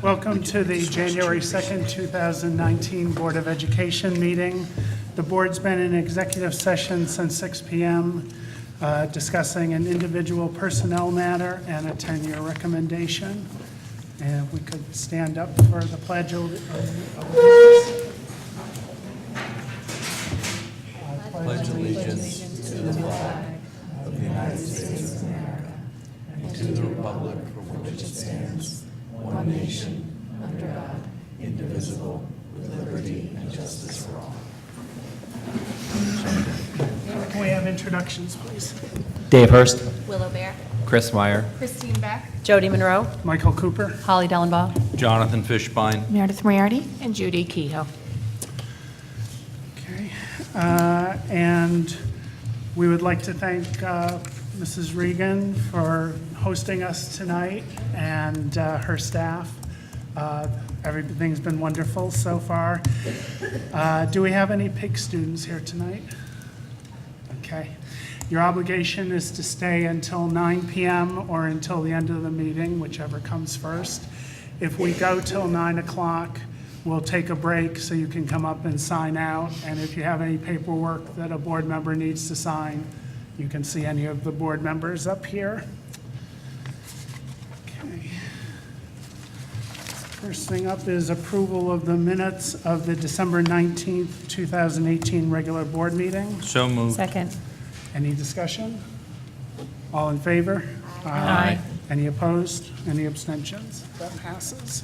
Welcome to the January 2nd, 2019 Board of Education meeting. The board's been in executive session since 6 p.m. Discussing an individual personnel matter and a tenure recommendation. And we could stand up for the Pledge of Allegiance. I pledge allegiance to the flag of the United States of America and to the republic for which it stands, one nation, under God, indivisible, with liberty and justice for all. Can we have introductions, please? Dave Hurst. Willow Bear. Chris Meyer. Christine Beck. Jody Monroe. Michael Cooper. Holly Dellenbaugh. Jonathan Fishbein. Meredith Moriarty. And Judy Kehoe. Okay. And we would like to thank Mrs. Regan for hosting us tonight and her staff. Everything's been wonderful so far. Do we have any PIG students here tonight? Okay. Your obligation is to stay until 9 p.m. or until the end of the meeting, whichever comes first. If we go till 9 o'clock, we'll take a break so you can come up and sign out. And if you have any paperwork that a board member needs to sign, you can see any of the board members up here. Okay. First thing up is approval of the minutes of the December 19th, 2018 regular board meeting. So moved. Second. Any discussion? All in favor? Aye. Any opposed? Any abstentions? That passes.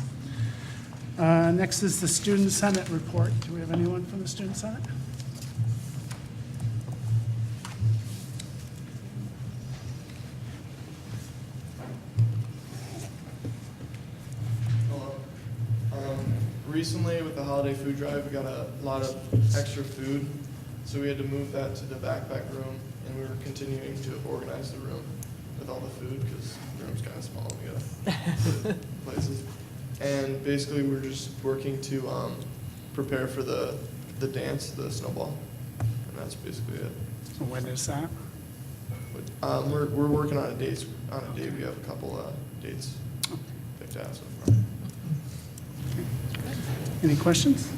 Next is the Student Senate report. Do we have anyone from the Student Senate? Hello. Recently, with the holiday food drive, we got a lot of extra food, so we had to move that to the backpack room, and we were continuing to organize the room with all the food because the room's kind of small and we gotta places. And basically, we're just working to prepare for the dance, the snowball, and that's basically it. So when is that? But, we're working on a date. On a date, we have a couple dates picked out so far. Any questions?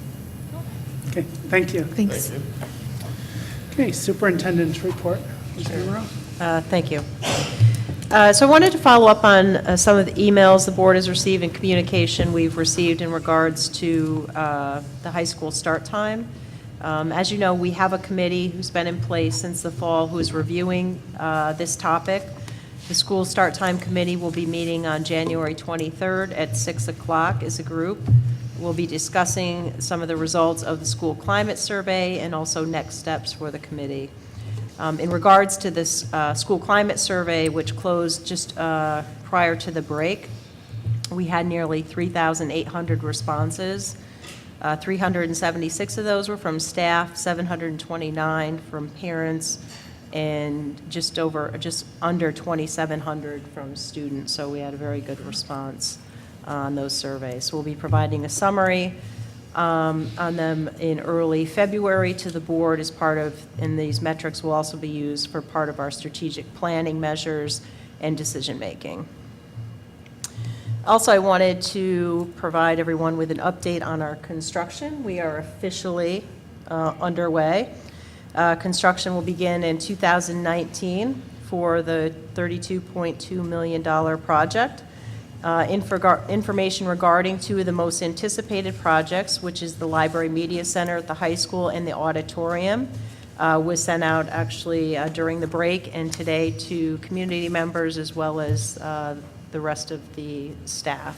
Okay, thank you. Thanks. Thank you. Okay, Superintendent's report. Ms. Monroe? Thank you. So I wanted to follow up on some of the emails the board has received and communication we've received in regards to the high school start time. As you know, we have a committee who's been in place since the fall who is reviewing this topic. The school start time committee will be meeting on January 23rd at 6 o'clock as a group. We'll be discussing some of the results of the school climate survey and also next steps for the committee. In regards to this school climate survey, which closed just prior to the break, we had nearly 3,800 responses. 376 of those were from staff, 729 from parents, and just under 2,700 from students. So we had a very good response on those surveys. So we'll be providing a summary on them in early February to the board as part of, and these metrics will also be used for part of our strategic planning measures and decision making. Also, I wanted to provide everyone with an update on our construction. We are officially underway. Construction will begin in 2019 for the $32.2 million project. Information regarding two of the most anticipated projects, which is the Library Media Center at the high school and the auditorium, was sent out actually during the break and today to community members as well as the rest of the staff.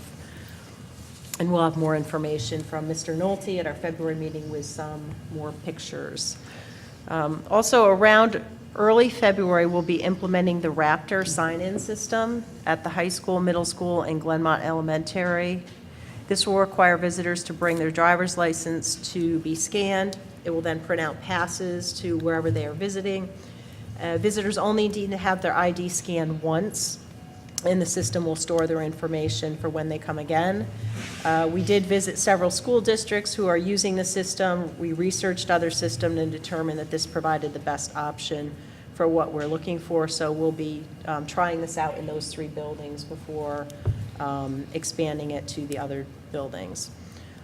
And we'll have more information from Mr. Nolte at our February meeting with some more pictures. Also, around early February, we'll be implementing the Raptor sign-in system at the high school, middle school, and Glenmont Elementary. This will require visitors to bring their driver's license to be scanned. It will then print out passes to wherever they are visiting. Visitors only need to have their ID scanned once, and the system will store their information for when they come again. We did visit several school districts who are using the system. We researched other systems and determined that this provided the best option for what we're looking for. So we'll be trying this out in those 3 buildings before expanding it to the other buildings.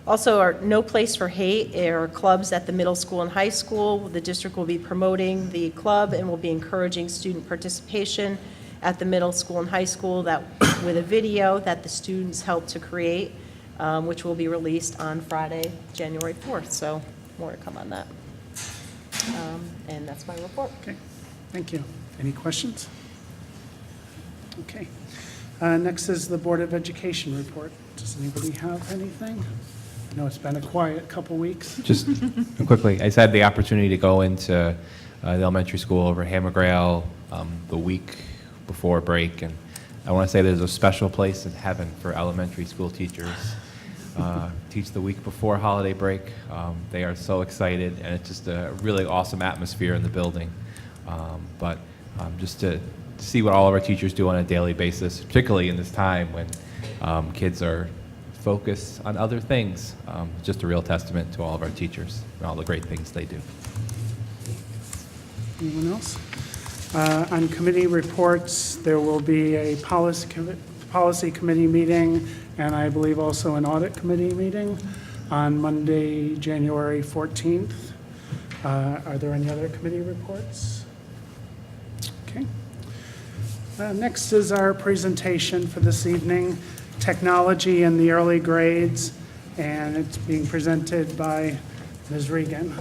Also, our No Place for Hate are clubs at the middle school and high school. The district will be promoting the club and will be encouraging student participation at the middle school and high school that with a video that the students helped to create, which will be released on Friday, January 4th. So more to come on that. And that's my report. Okay, thank you. Any questions? Okay. Next is the Board of Education report. Does anybody have anything? I know it's been a quiet couple weeks. Just quickly, I just had the opportunity to go into the elementary school over at Hammergrail the week before break, and I want to say there's a special place in heaven for elementary school teachers. Teach the week before holiday break. They are so excited, and it's just a really awesome atmosphere in the building. But just to see what all of our teachers do on a daily basis, particularly in this time when kids are focused on other things, just a real testament to all of our teachers and all the great things they do. Anyone else? On committee reports, there will be a policy committee meeting, and I believe also an audit committee meeting on Monday, January 14th. Are there any other committee reports? Okay. Next is our presentation for this evening, Technology in the Early Grades, and it's being presented by Ms. Regan.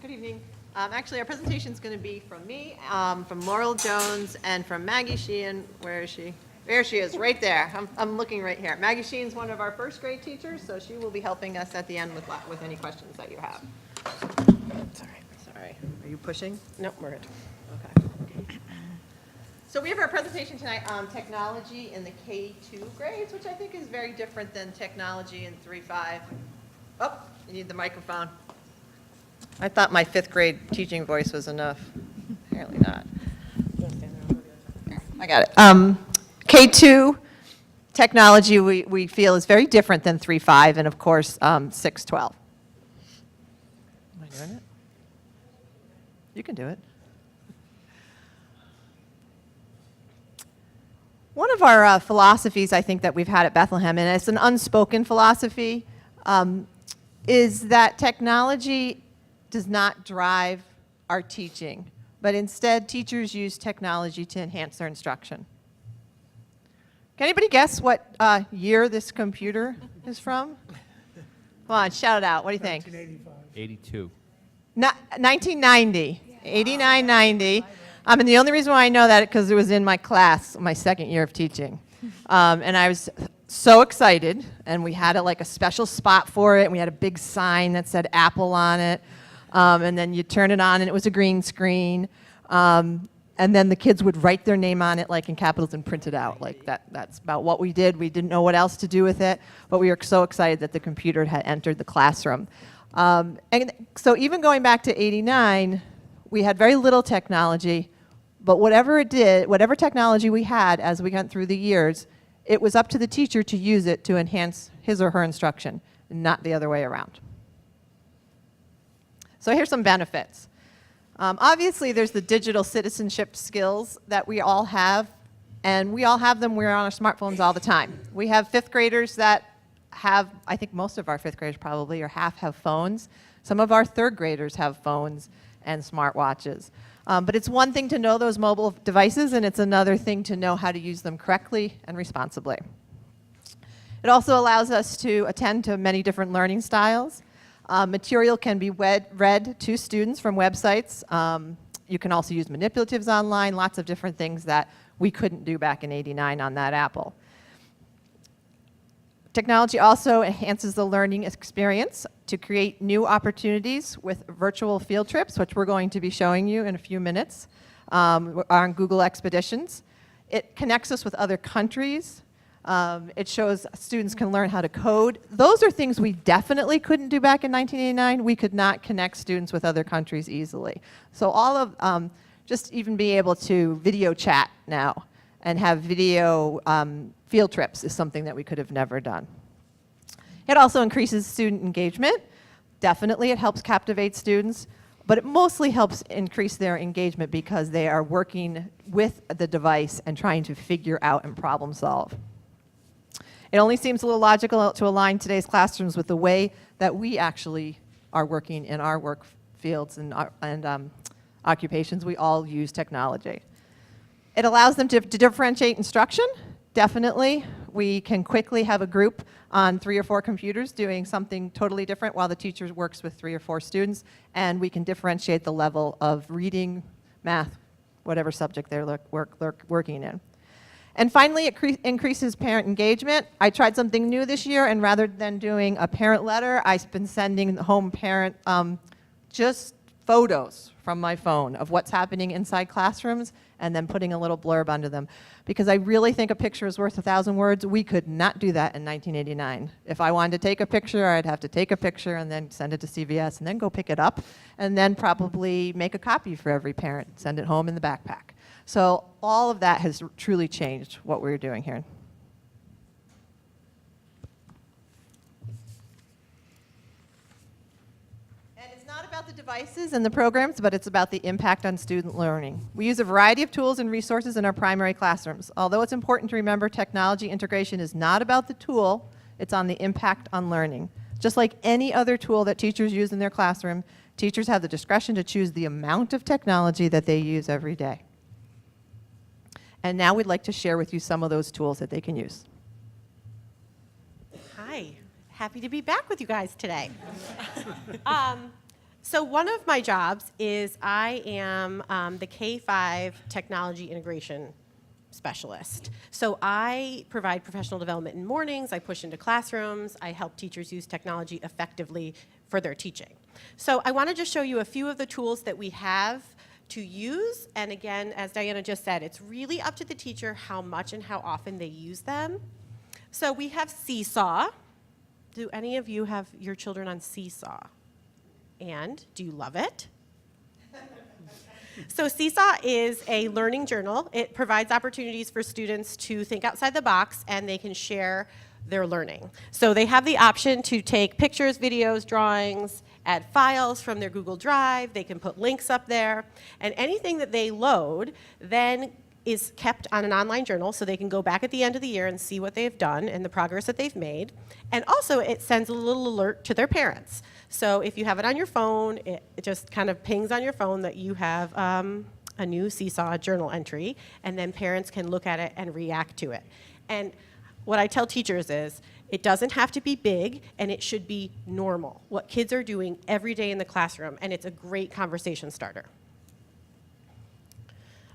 Good evening. Actually, our presentation is going to be from me, from Laurel Jones, and from Maggie Sheehan. Where is she? There she is, right there. I'm looking right here. Maggie Sheehan's one of our first grade teachers, so she will be helping us at the end with any questions that you have. Sorry. Are you pushing? No, we're good. Okay. So we have our presentation tonight on technology in the K2 grades, which I think is very different than technology in 3-5. Oh, you need the microphone. I thought my 5th grade teaching voice was enough. Apparently not. I got it. K2 technology we feel is very different than 3-5 and of course 6-12. Am I doing it? You can do it. One of our philosophies I think that we've had at Bethlehem, and it's an unspoken philosophy, is that technology does not drive our teaching, but instead teachers use technology to enhance their instruction. Can anybody guess what year this computer is from? Come on, shout it out. What do you think? 82. 1990, 89, 90. And the only reason why I know that is because it was in my class, my 2nd year of teaching. And I was so excited, and we had a special spot for it, and we had a big sign that said Apple on it. And then you turn it on, and it was a green screen. And then the kids would write their name on it, in capitals, and print it out. That's about what we did. We didn't know what else to do with it, but we were so excited that the computer had entered the classroom. And so even going back to 89, we had very little technology, but whatever it did, whatever technology we had as we went through the years, it was up to the teacher to use it to enhance his or her instruction, not the other way around. So here's some benefits. Obviously, there's the digital citizenship skills that we all have, and we all have them. We're on our smartphones all the time. We have 5th graders that have, I think most of our 5th graders probably, or half have phones. Some of our 3rd graders have phones and smartwatches. But it's one thing to know those mobile devices, and it's another thing to know how to use them correctly and responsibly. It also allows us to attend to many different learning styles. Material can be read to students from websites. You can also use manipulatives online, lots of different things that we couldn't do back in '89 on that Apple. Technology also enhances the learning experience to create new opportunities with virtual field trips, which we're going to be showing you in a few minutes, on Google Expeditions. It connects us with other countries. It shows students can learn how to code. Those are things we definitely couldn't do back in 1989. We could not connect students with other countries easily. So all of, just even being able to video chat now and have video field trips is something that we could have never done. It also increases student engagement. Definitely, it helps captivate students, but it mostly helps increase their engagement because they are working with the device and trying to figure out and problem solve. It only seems a little logical to align today's classrooms with the way that we actually are working in our work fields and occupations. We all use technology. It allows them to differentiate instruction. Definitely, we can quickly have a group on 3 or 4 computers doing something totally different while the teacher works with 3 or 4 students, and we can differentiate the level of reading, math, whatever subject they're working in. And finally, it increases parent engagement. I tried something new this year, and rather than doing a parent letter, I've been sending the home parent just photos from my phone of what's happening inside classrooms and then putting a little blurb under them. Because I really think a picture is worth 1,000 words. We could not do that in 1989. If I wanted to take a picture, I'd have to take a picture and then send it to CVS and then go pick it up and then probably make a copy for every parent, send it home in the backpack. So all of that has truly changed what we're doing here. About the devices and the programs, but it's about the impact on student learning. We use a variety of tools and resources in our primary classrooms. Although it's important to remember technology integration is not about the tool, it's on the impact on learning. Just like any other tool that teachers use in their classroom, teachers have the discretion to choose the amount of technology that they use every day. And now we'd like to share with you some of those tools that they can use. Hi, happy to be back with you guys today. So one of my jobs is I am the K-5 technology integration specialist. So I provide professional development in mornings, I push into classrooms, I help teachers use technology effectively for their teaching. So I want to just show you a few of the tools that we have to use, and again, as Diana just said, it's really up to the teacher how much and how often they use them. So we have Seesaw. Do any of you have your children on Seesaw? And do you love it? So Seesaw is a learning journal. It provides opportunities for students to think outside the box, and they can share their learning. So they have the option to take pictures, videos, drawings, add files from their Google Drive. They can put links up there, and anything that they load then is kept on an online journal, so they can go back at the end of the year and see what they've done and the progress that they've made. And also, it sends a little alert to their parents. So if you have it on your phone, it just kind of pings on your phone that you have a new Seesaw journal entry, and then parents can look at it and react to it. And what I tell teachers is, it doesn't have to be big, and it should be normal, what kids are doing every day in the classroom, and it's a great conversation starter.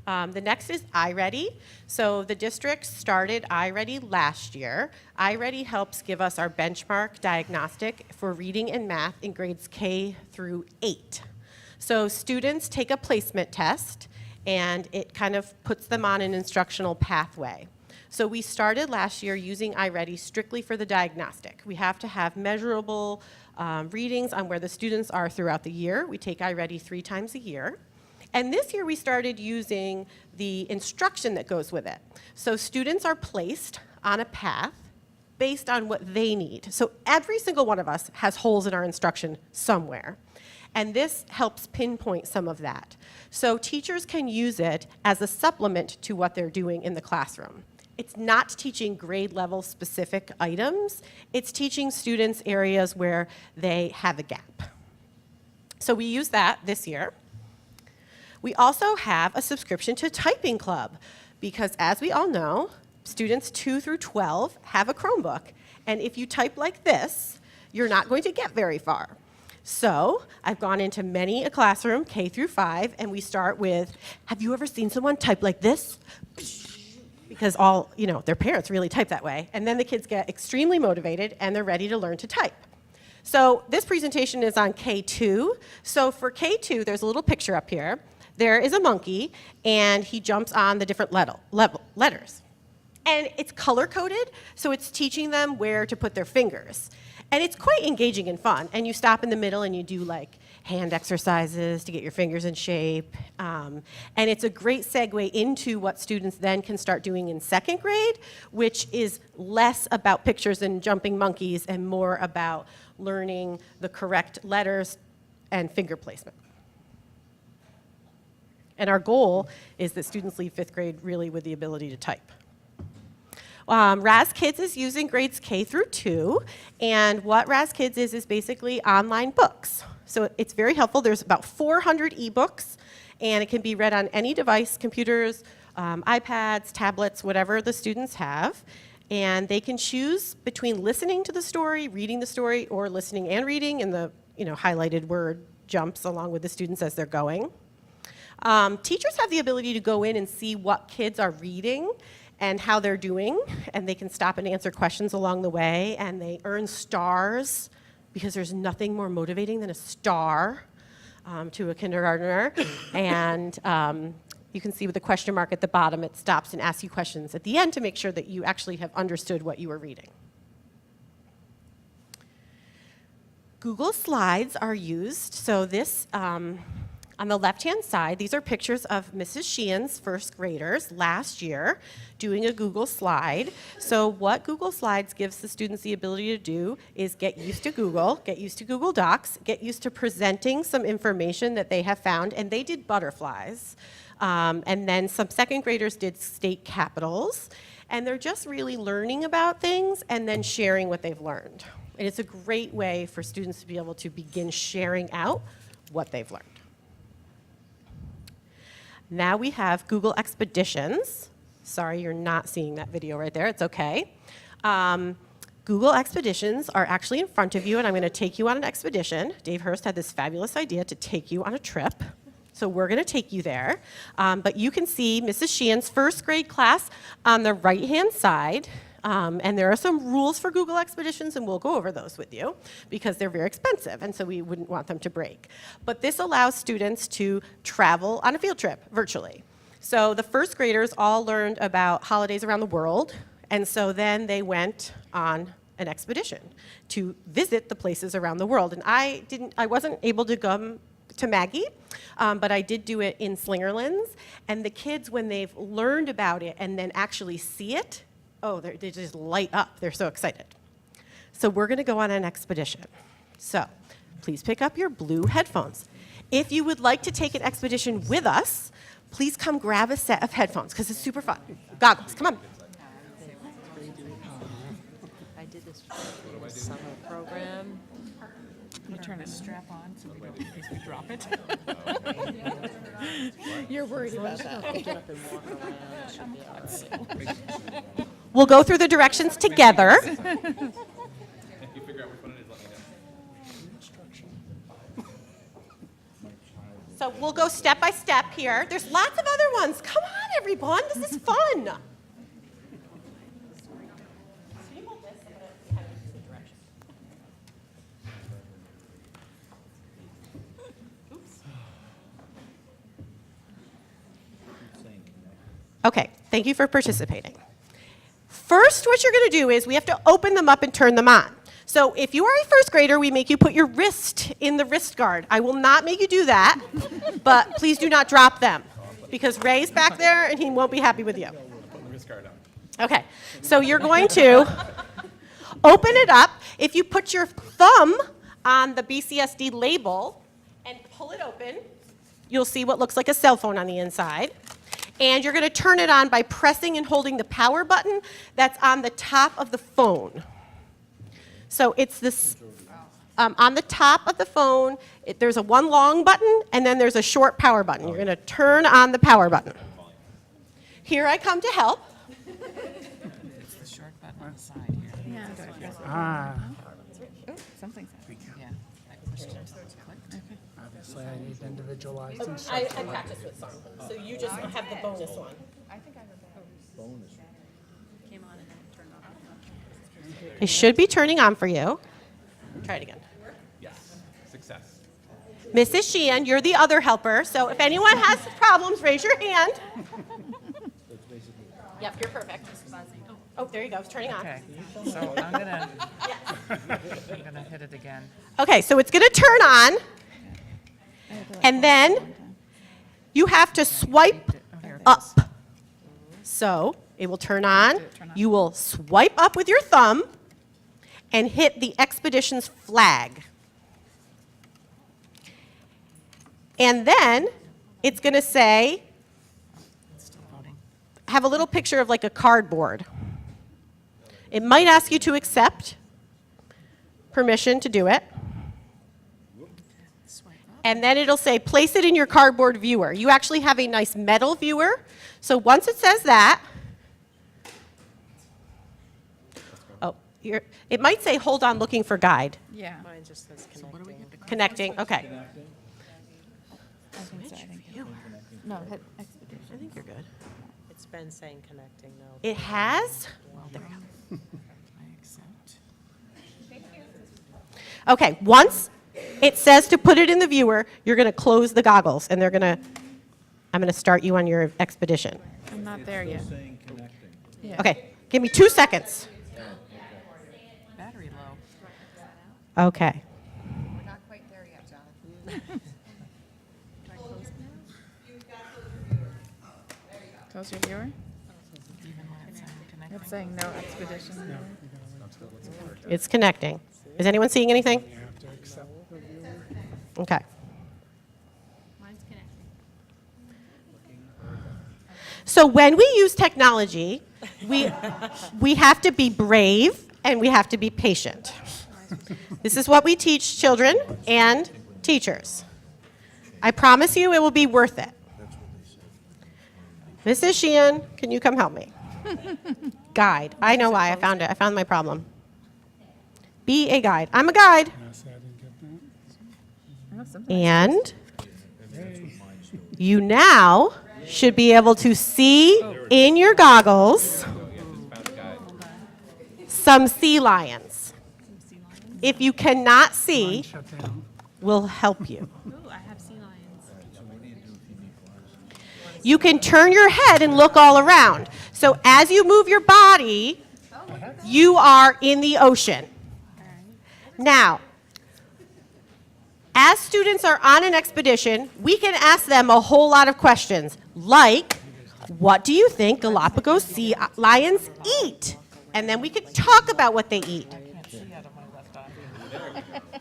The next is IReady. So the district started IReady last year. IReady helps give us our benchmark diagnostic for reading and math in grades K through 8. So students take a placement test, and it kind of puts them on an instructional pathway. So we started last year using IReady strictly for the diagnostic. We have to have measurable readings on where the students are throughout the year. We take IReady 3 times a year. And this year we started using the instruction that goes with it. So students are placed on a path based on what they need. So every single one of us has holes in our instruction somewhere. And this helps pinpoint some of that. So teachers can use it as a supplement to what they're doing in the classroom. It's not teaching grade level specific items. It's teaching students areas where they have a gap. So we use that this year. We also have a subscription to Typing Club because, as we all know, students 2 through 12 have a Chromebook. And if you type like this, you're not going to get very far. So I've gone into many a classroom, K through 5, and we start with, have you ever seen someone type like this? Because their parents really type that way. And then the kids get extremely motivated, and they're ready to learn to type. So this presentation is on K2. So for K2, there's a little picture up here. There is a monkey, and he jumps on the different letters. And it's color-coded, so it's teaching them where to put their fingers. And it's quite engaging and fun. And you stop in the middle, and you do like, hand exercises to get your fingers in shape. And it's a great segue into what students then can start doing in second grade, which is less about pictures and jumping monkeys and more about learning the correct letters and finger placement. And our goal is that students leave fifth grade really with the ability to type. Raz Kids is using grades K through 2, and what Raz Kids is basically online books. So it's very helpful. There's about 400 ebooks, and it can be read on any device, computers, iPads, tablets, whatever the students have. And they can choose between listening to the story, reading the story, or listening and reading, and the highlighted word jumps along with the students as they're going. Teachers have the ability to go in and see what kids are reading and how they're doing, and they can stop and answer questions along the way, and they earn stars, because there's nothing more motivating than a star to a kindergartner. And you can see with the question mark at the bottom, it stops and asks you questions at the end to make sure that you actually have understood what you were reading. Google Slides are used. So this, on the left-hand side, these are pictures of Mrs. Sheehan's first graders last year doing a Google Slide. So what Google Slides gives the students the ability to do is get used to Google, get used to Google Docs, get used to presenting some information that they have found, and they did butterflies. And then some second graders did state capitals, and they're just really learning about things and then sharing what they've learned. And it's a great way for students to be able to begin sharing out what they've learned. Now we have Google Expeditions. Sorry, you're not seeing that video right there. It's okay. Google Expeditions are actually in front of you, and I'm going to take you on an expedition. Dave Hurst had this fabulous idea to take you on a trip. So we're going to take you there. But you can see Mrs. Sheehan's first grade class on the right-hand side. And there are some rules for Google Expeditions, and we'll go over those with you because they're very expensive, and so we wouldn't want them to break. But this allows students to travel on a field trip virtually. So the first graders all learned about holidays around the world, and so then they went on an expedition to visit the places around the world. And I wasn't able to come to Maggie, but I did do it in Slingerlands. And the kids, when they've learned about it and then actually see it, oh, they just light up. They're so excited. So we're going to go on an expedition. So please pick up your blue headphones. If you would like to take an expedition with us, please come grab a set of headphones because it's super fun. Goggles, come on. I did this summer program. You turn a strap on so we don't, in case we drop it. You're worried about that. Get up and walk around. Should be all right. We'll go through the directions together. So we'll go step by step here. There's lots of other ones. Come on, everyone. This is fun. Okay, thank you for participating. First, what you're going to do is we have to open them up and turn them on. So if you are a first grader, we make you put your wrist in the wrist guard. I will not make you do that, but please do not drop them because Ray's back there and he won't be happy with you. Okay, so you're going to open it up. If you put your thumb on the BCSD label and pull it open, you'll see what looks like a cell phone on the inside. And you're going to turn it on by pressing and holding the power button that's on the top of the phone. So it's this, on the top of the phone, there's a one long button, and then there's a short power button. You're going to turn on the power button. Here I come to help. It's the short button on the side here. Ah, Something's happening. Yeah. I pushed it. Clicked. obviously I need individualized I instruction. practiced with some, so you just have the bonus one. It should be turning on for you. Try it again. Yes, success. Mrs. Sheehan, you're the other helper, so if anyone has problems, raise your hand. Yep, you're perfect. Oh, there you go, it's turning on. Okay, so I'm gonna hit it again. Okay, so it's gonna turn on, And then you have to swipe up. So it will turn on. You will swipe up with your thumb and hit the expedition's flag. And then it's going to say, have a little picture of like a cardboard. It might ask you to accept permission to do it. And then it'll say, place it in your cardboard viewer. You actually have a nice metal viewer. So once it says that, it might say, hold on, looking for guide. Yeah. Mine just says connecting. Connecting, okay. I think so. I think you're no, hit expedition. I think you're good. It's been saying connecting though. It has? There we go. I accept. Okay, once it says to put it in the viewer, you're going to close the goggles, and I'm going to start you on your expedition. I'm not there yet. Yeah. Okay, give me 2 seconds. Battery low. Okay. We're not quite there yet, Jonathan. Do I close it now? Close your viewer. It's saying no expedition. It's connecting. Is anyone seeing anything? Okay. Mine's connecting. So when we use technology, we have to be brave and we have to be patient. This is what we teach children and teachers. I promise you it will be worth it. Mrs. Sheehan, can you come help me? Guide. I know why. I found it. I found my problem. Be a guide. I'm a guide. And you now should be able to see in your goggles some sea lions. If you cannot see, Shut down. we'll help you. Ooh, I have sea lions. You can turn your head and look all around. So as you move your body, you are in the ocean. Now, as students are on an expedition, we can ask them a whole lot of questions, like, what do you think Galapagos sea lions eat? And then we can talk about what they eat.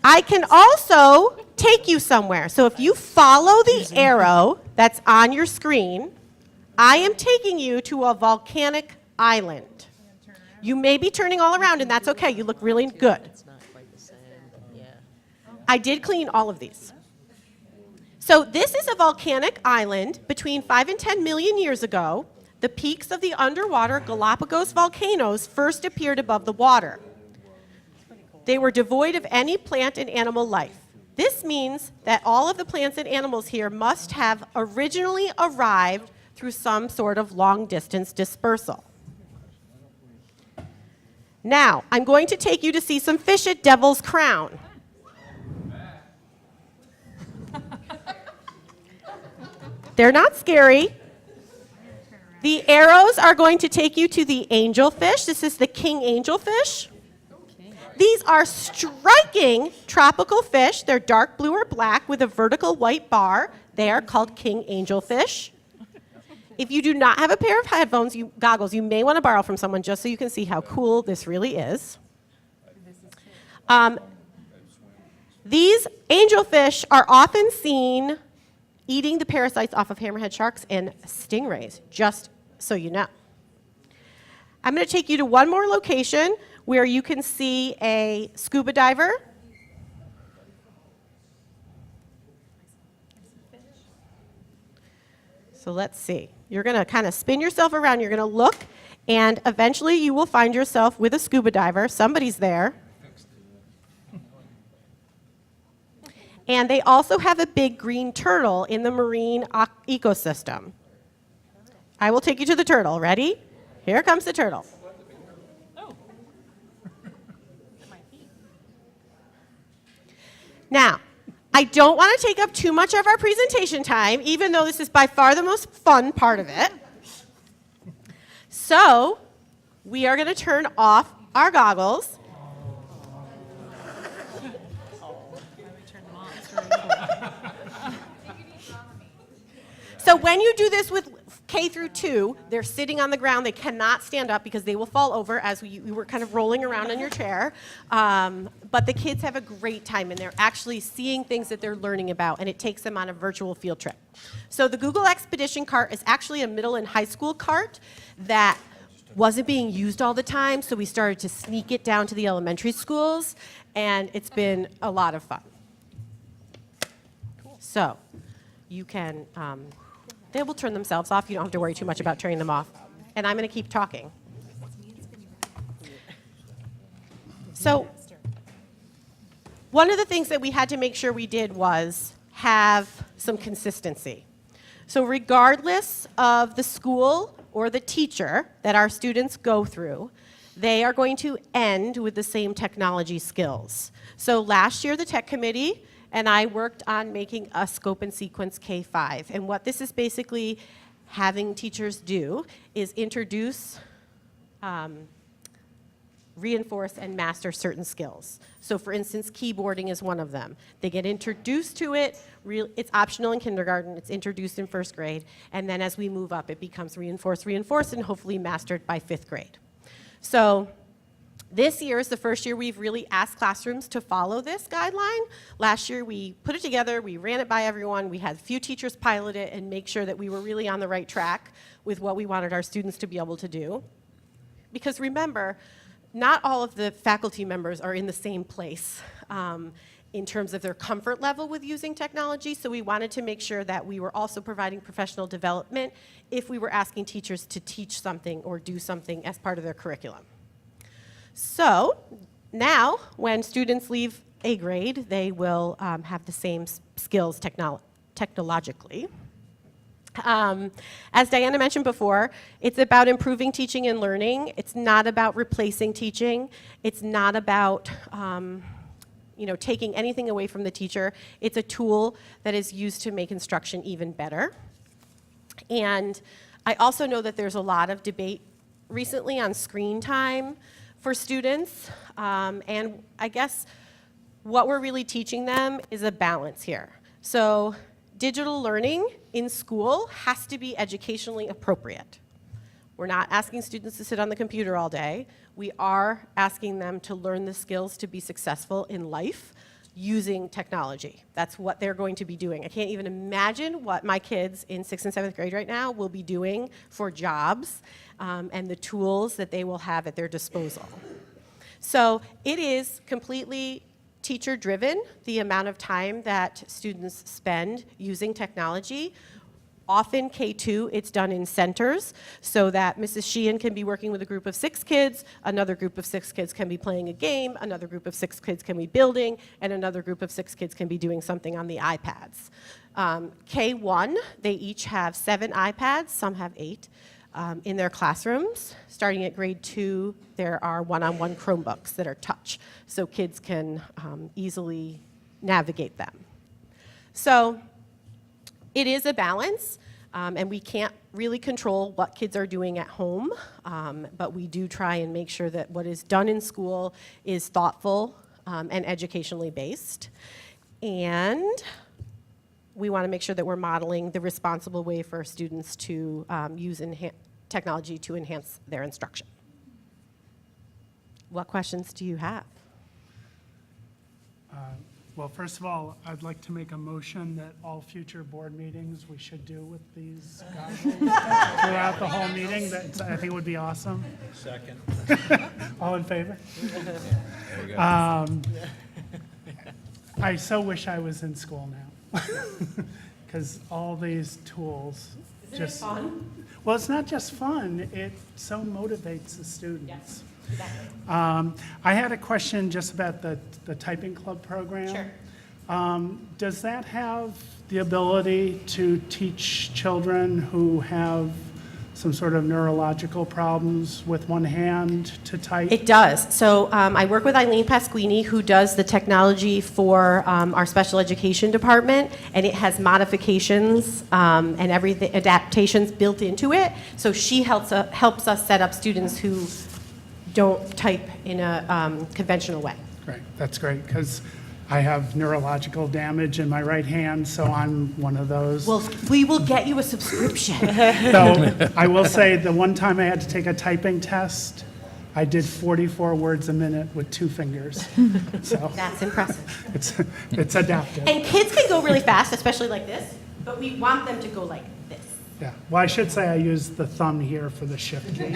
I can also take you somewhere. So if you follow the arrow that's on your screen, I am taking you to a volcanic island. You may be turning all around, and that's okay. You look really good. It's not quite the same, yeah. I did clean all of these. So this is a volcanic island between 5 and 10 million years ago. The peaks of the underwater Galapagos volcanoes first appeared above the water. They were devoid of any plant and animal life. This means that all of the plants and animals here must have originally arrived through some sort of long-distance dispersal. Now, I'm going to take you to see some fish at Devil's Crown. They're not scary. The arrows are going to take you to the angelfish. This is the king angelfish. These are striking tropical fish. They're dark blue or black with a vertical white bar. They are called king angelfish. If you do not have a pair of headphones, goggles, you may want to borrow from someone just so you can see how cool this really is. These angelfish are often seen eating the parasites off of hammerhead sharks and stingrays, just so you know. I'm going to take you to one more location where you can see a scuba diver. So let's see. You're going to kind of spin yourself around. You're going to look, and eventually you will find yourself with a scuba diver. Somebody's there. And they also have a big green turtle in the marine ecosystem. I will take you to the turtle. Ready? Here comes the turtle. Now, I don't want to take up too much of our presentation time, even though this is by far the most fun part of it. So, we are going to turn off our goggles. So when you do this with K through 2, they're sitting on the ground. They cannot stand up because they will fall over as you were kind of rolling around in your chair. But the kids have a great time, and they're actually seeing things that they're learning about, and it takes them on a virtual field trip. So the Google Expedition cart is actually a middle and high school cart that wasn't being used all the time, so we started to sneak it down to the elementary schools, and it's been a lot of fun. So you can, they will turn themselves off. You don't have to worry too much about turning them off. And I'm going to keep talking. So one of the things that we had to make sure we did was have some consistency. So regardless of the school or the teacher that our students go through, they are going to end with the same technology skills. So last year, the tech committee and I worked on making a scope and sequence K-5. And what this is basically having teachers do is introduce, reinforce, and master certain skills. So for instance, keyboarding is one of them. They get introduced to it. It's optional in kindergarten. It's introduced in 1st grade. And then as we move up, it becomes reinforced, and hopefully mastered by 5th grade. So this year is the first year we've really asked classrooms to follow this guideline. Last year we put it together, we ran it by everyone, we had a few teachers pilot it and make sure that we were really on the right track with what we wanted our students to be able to do. Because remember, not all of the faculty members are in the same place in terms of their comfort level with using technology, so we wanted to make sure that we were also providing professional development if we were asking teachers to teach something or do something as part of their curriculum. So now, when students leave a grade, they will have the same skills technologically. As Diana mentioned before, it's about improving teaching and learning. It's not about replacing teaching. It's not about taking anything away from the teacher. It's a tool that is used to make instruction even better. And I also know that there's a lot of debate recently on screen time for students, and I guess what we're really teaching them is a balance here. So digital learning in school has to be educationally appropriate. We're not asking students to sit on the computer all day. We are asking them to learn the skills to be successful in life using technology. That's what they're going to be doing. I can't even imagine what my kids in 6th and 7th grade right now will be doing for jobs and the tools that they will have at their disposal. So it is completely teacher-driven, the amount of time that students spend using technology. Often K2, it's done in centers so that Mrs. Sheehan can be working with a group of 6 kids, another group of 6 kids can be playing a game, another group of 6 kids can be building, and another group of 6 kids can be doing something on the iPads. K1, they each have 7 iPads, some have 8, in their classrooms. Starting at grade 2, there are one-on-one Chromebooks that are touch, so kids can easily navigate them. So it is a balance, and we can't really control what kids are doing at home, but we do try and make sure that what is done in school is thoughtful and educationally based. And we want to make sure that we're modeling the responsible way for students to use technology to enhance their instruction. What questions do you have? Well, first of all, I'd like to make a motion that all future board meetings we should do with these goggles throughout the whole meeting. I think it would be awesome. Second. All in favor? There you go. I so wish I was in school now, because all these tools just. Isn't it fun? Well, it's not just fun, it so motivates the students. Yes, exactly. I had a question just about the typing club program. Sure. Does that have the ability to teach children who have some sort of neurological problems with one hand to type? It does. So I work with Eileen Pasquini, who does the technology for our special education department, and it has modifications and everything, adaptations built into it. So she helps us set up students who don't type in a conventional way. Great, that's great, because I have neurological damage in my right hand, so I'm one of those. Well, we will get you a subscription. So I will say, the one time I had to take a typing test, I did 44 words a minute with 2 fingers. So That's impressive. it's adaptive. And kids can go really fast, especially like this, but we want them to go like this. Yeah, well, I should say I use the thumb here for the shift key.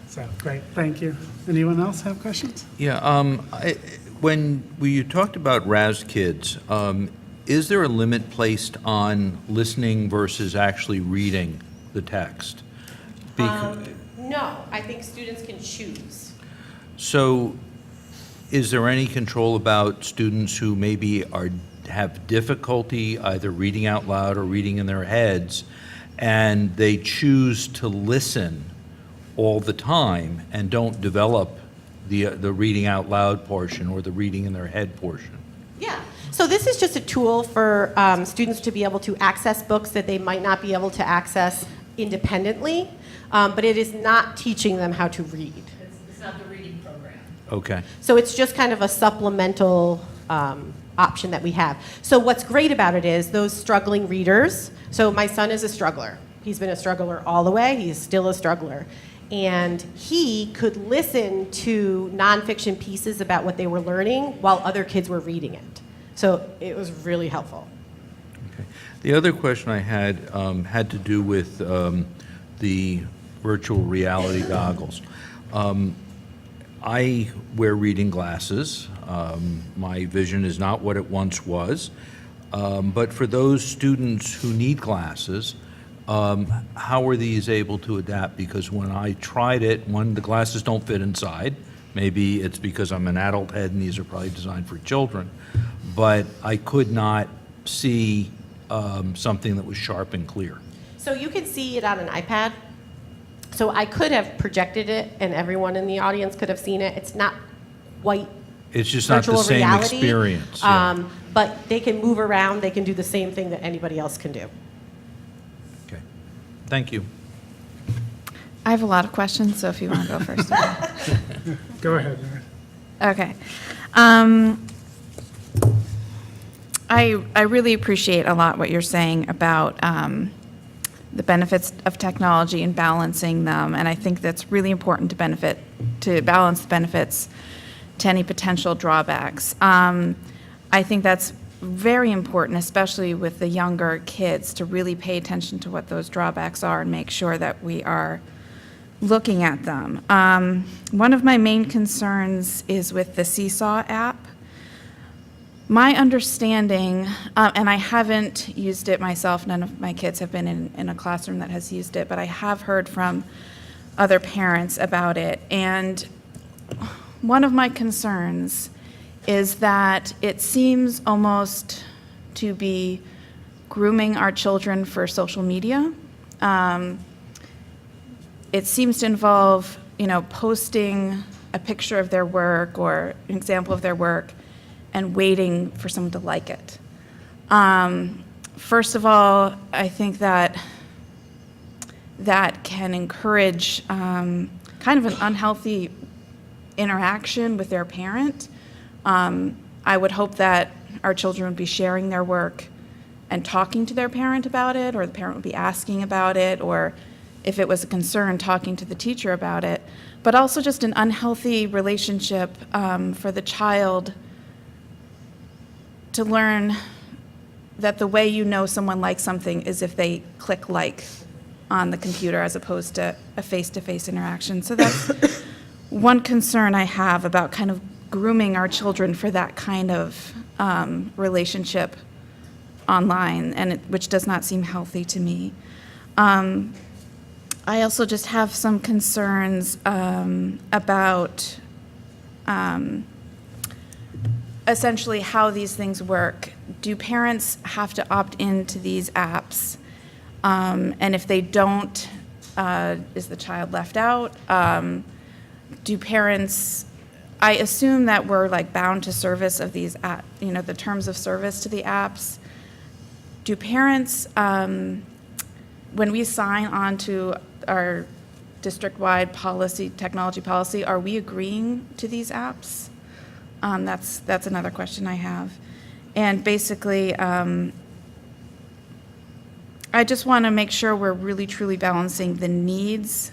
So, great, thank you. Anyone else have questions? Yeah, when you talked about RAS kids, is there a limit placed on listening versus actually reading the text? No, I think students can choose. So is there any control about students who maybe have difficulty either reading out loud or reading in their heads, and they choose to listen all the time and don't develop the reading out loud portion or the reading in their head portion? Yeah. So this is just a tool for students to be able to access books that they might not be able to access independently, but it is not teaching them how to read. It's not the reading program. Okay. So it's just kind of a supplemental option that we have. So what's great about it is those struggling readers. So my son is a struggler. He's been a struggler all the way. He's still a struggler. And he could listen to nonfiction pieces about what they were learning while other kids were reading it. So it was really helpful. Okay. The other question I had to do with the virtual reality goggles. I wear reading glasses. My vision is not what it once was. But for those students who need glasses, how are these able to adapt? Because when I tried it, the glasses don't fit inside. Maybe it's because I'm an adult head and these are probably designed for children. But I could not see something that was sharp and clear. So you can see it on an iPad. So I could have projected it and everyone in the audience could have seen it. It's not quite It's just not the virtual same reality, experience. Yeah. But they can move around. They can do the same thing that anybody else can do. Okay. Thank you. I have a lot of questions, so if you want to go first. Go ahead, Mary. Okay. I really appreciate a lot what you're saying about the benefits of technology and balancing them, and I think that's really important to balance the benefits to any potential drawbacks. I think that's very important, especially with the younger kids, to really pay attention to what those drawbacks are and make sure that we are looking at them. One of my main concerns is with the Seesaw app. My understanding, and I haven't used it myself, none of my kids have been in a classroom that has used it, but I have heard from other parents about it. And one of my concerns is that it seems almost to be grooming our children for social media. It seems to involve, posting a picture of their work or an example of their work and waiting for someone to like it. First of all, I think that can encourage kind of an unhealthy interaction with their parent. I would hope that our children would be sharing their work and talking to their parent about it, or the parent would be asking about it, or if it was a concern, talking to the teacher about it. But also just an unhealthy relationship for the child to learn that the way you know someone likes something is if they click like on the computer as opposed to a face-to-face interaction. So that's one concern I have about kind of grooming our children for that kind of relationship online, which does not seem healthy to me. I also just have some concerns about essentially how these things work. Do parents have to opt into these apps? And if they don't, is the child left out? Do parents, I assume that we're bound to service of these the terms of service to the apps. Do parents, when we sign on to our district-wide policy, technology policy, are we agreeing to these apps? That's another question I have. And basically, I just want to make sure we're really truly balancing the needs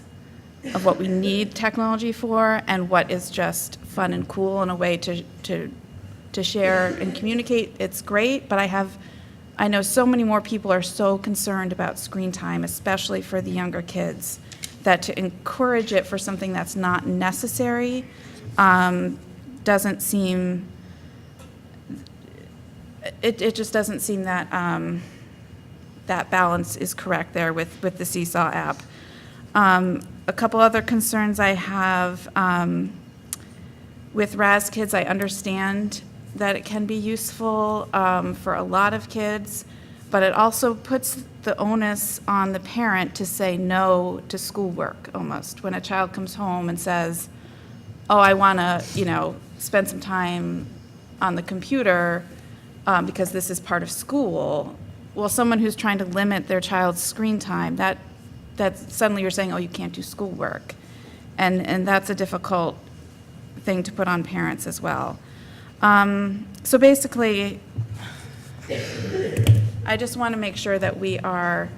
of what we need technology for and what is just fun and cool in a way to share and communicate. It's great, but I know so many more people are so concerned about screen time, especially for the younger kids, that to encourage it for something that's not necessary doesn't seem, it just doesn't seem that that balance is correct there with the Seesaw app. A couple other concerns I have with RAS Kids, I understand that it can be useful for a lot of kids, but it also puts the onus on the parent to say no to schoolwork almost. When a child comes home and says, oh, I want to, spend some time on the computer because this is part of school. Well, someone who's trying to limit their child's screen time, that suddenly you're saying, oh, you can't do schoolwork. And that's a difficult thing to put on parents as well. So basically, I just want to make sure that we are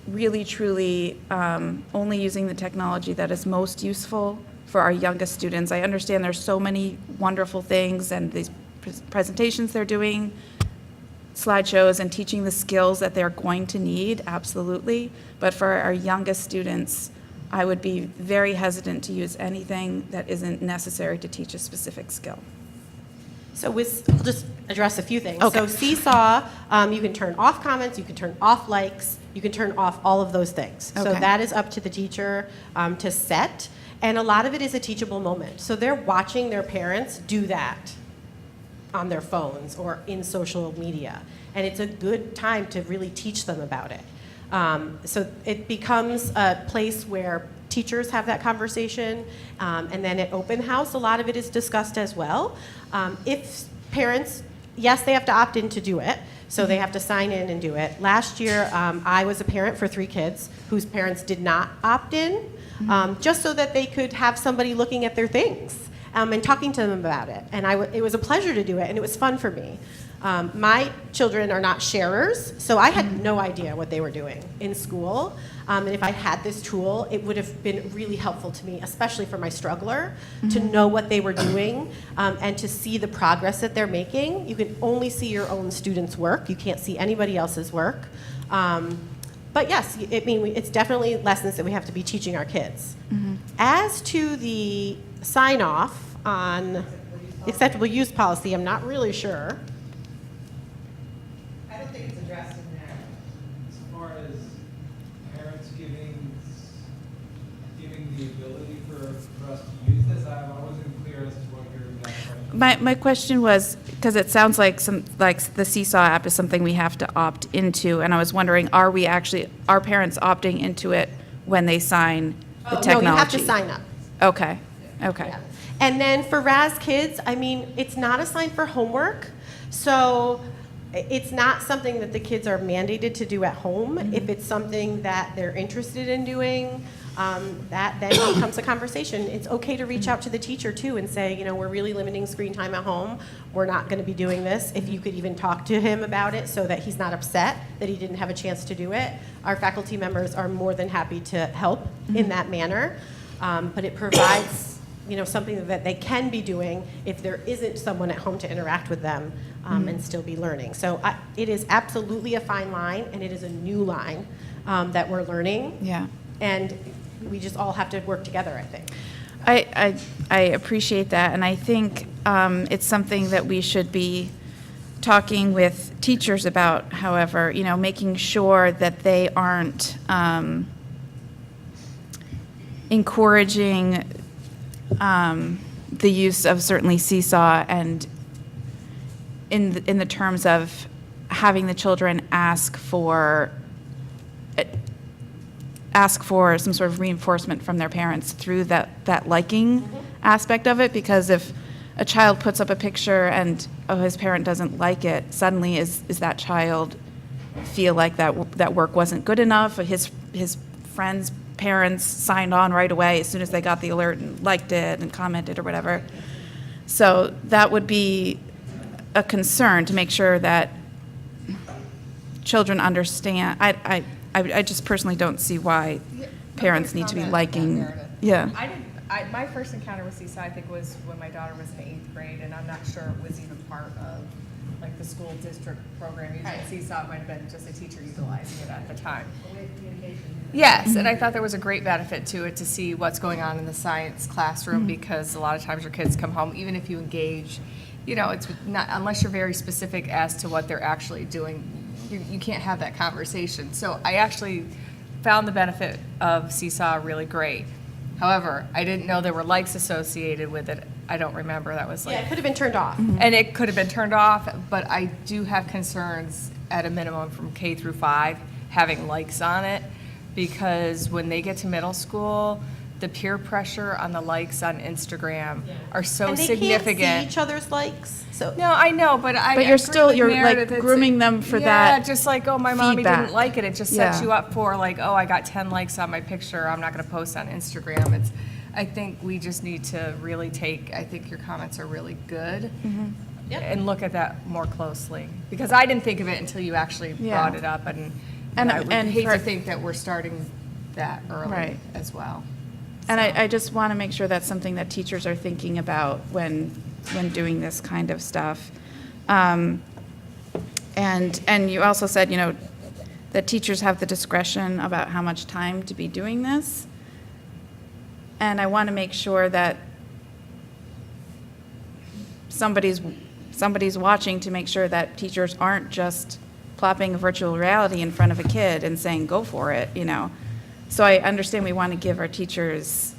really, truly only using the technology that is most useful for our youngest students. I understand there's so many wonderful things and these presentations they're doing, slideshows, and teaching the skills that they're going to need, absolutely. But for our youngest students, I would be very hesitant to use anything that isn't necessary to teach a specific skill. So I'll just address a few things. Okay. So Seesaw, you can turn off comments, you can turn off likes, you can turn off all of those things. So Okay. that is up to the teacher to set. And a lot of it is a teachable moment. So they're watching their parents do that on their phones or in social media. And it's a good time to really teach them about it. So it becomes a place where teachers have that conversation. And then at open house, a lot of it is discussed as well. If parents, yes, they have to opt in to do it. So they have to sign in and do it. Last year, I was a parent for 3 kids whose parents did not opt in, just so that they could have somebody looking at their things and talking to them about it. And it was a pleasure to do it, and it was fun for me. My children are not sharers, so I had no idea what they were doing in school. And if I had this tool, it would have been really helpful to me, especially for my struggler, to know what they were doing and to see the progress that they're making. You can only see your own students' work. You can't see anybody else's work. But yes, it's definitely lessons that we have to be teaching our kids. As to the sign-off on acceptable use policy, I'm not really sure. I don't think it's addressed in there. As far as parents giving the ability for us to use this, I wasn't clear as to what your exact question. My question was, because it sounds like the Seesaw app is something we have to opt into, and I was wondering, are parents opting into it when they sign the technology? No, you have to sign up. Okay. Yeah. And then for RAS Kids, it's not assigned for homework, so it's not something that the kids are mandated to do at home. If it's something that they're interested in doing, that then becomes a conversation. It's okay to reach out to the teacher too and say, we're really limiting screen time at home. We're not going to be doing this. If you could even talk to him about it so that he's not upset that he didn't have a chance to do it. Our faculty members are more than happy to help in that manner. But it provides something that they can be doing if there isn't someone at home to interact with them and still be learning. So it is absolutely a fine line, and it is a new line that we're learning. Yeah. And we just all have to work together, I think. I appreciate that, and I think it's something that we should be talking with teachers about, however, making sure that they aren't encouraging the use of certainly Seesaw and in the terms of having the children ask for some sort of reinforcement from their parents through that liking aspect of it, because if a child puts up a picture and his parent doesn't like it, suddenly is that child feel like that work wasn't good enough? His friends' parents signed on right away as soon as they got the alert and liked it and commented or whatever. So that would be a concern, to make sure that children understand. I just personally don't see why parents need to be liking. Yeah. My first encounter with Seesaw, I think, was when my daughter was in 8th grade, and I'm not sure it was even part of like the school district program using Seesaw. It might have been just a teacher utilizing it at the time. Yes, and I thought there was a great benefit to it, to see what's going on in the science classroom, because a lot of times your kids come home, even if you engage, you know, it's not, unless you're very specific as to what they're actually doing, you can't have that conversation. So I actually found the benefit of Seesaw really great. However, I didn't know there were likes associated with it. I don't remember. That was like, Yeah, it could have been turned off. and it could have been turned off, but I do have concerns at a minimum from K through 5 having likes on it, because when they get to middle school, the peer pressure on the likes on Instagram are so And they significant. can't see each other's likes, so. No, I know, but I But you're agree still, with you're Meredith. like It's- grooming them for Yeah, that. just like, oh, my mommy feedback. didn't like it. It just sets Yeah. you up for like, oh, I got 10 likes on my picture. I'm not going to post on Instagram. I think we just need to really I think your comments are really good. And look at that more closely. Because I didn't think of it until you actually Yeah. brought it up. And And- I would and hate for- to think that we're starting that early Right. as well. And I just want to make sure that's something that teachers are thinking about when doing this kind of stuff. And you also said, you know, that teachers have the discretion about how much time to be doing this. And I want to make sure that somebody's watching, to make sure that teachers aren't just plopping a virtual reality in front of a kid and saying, go for it, you know. So I understand we want to give our teachers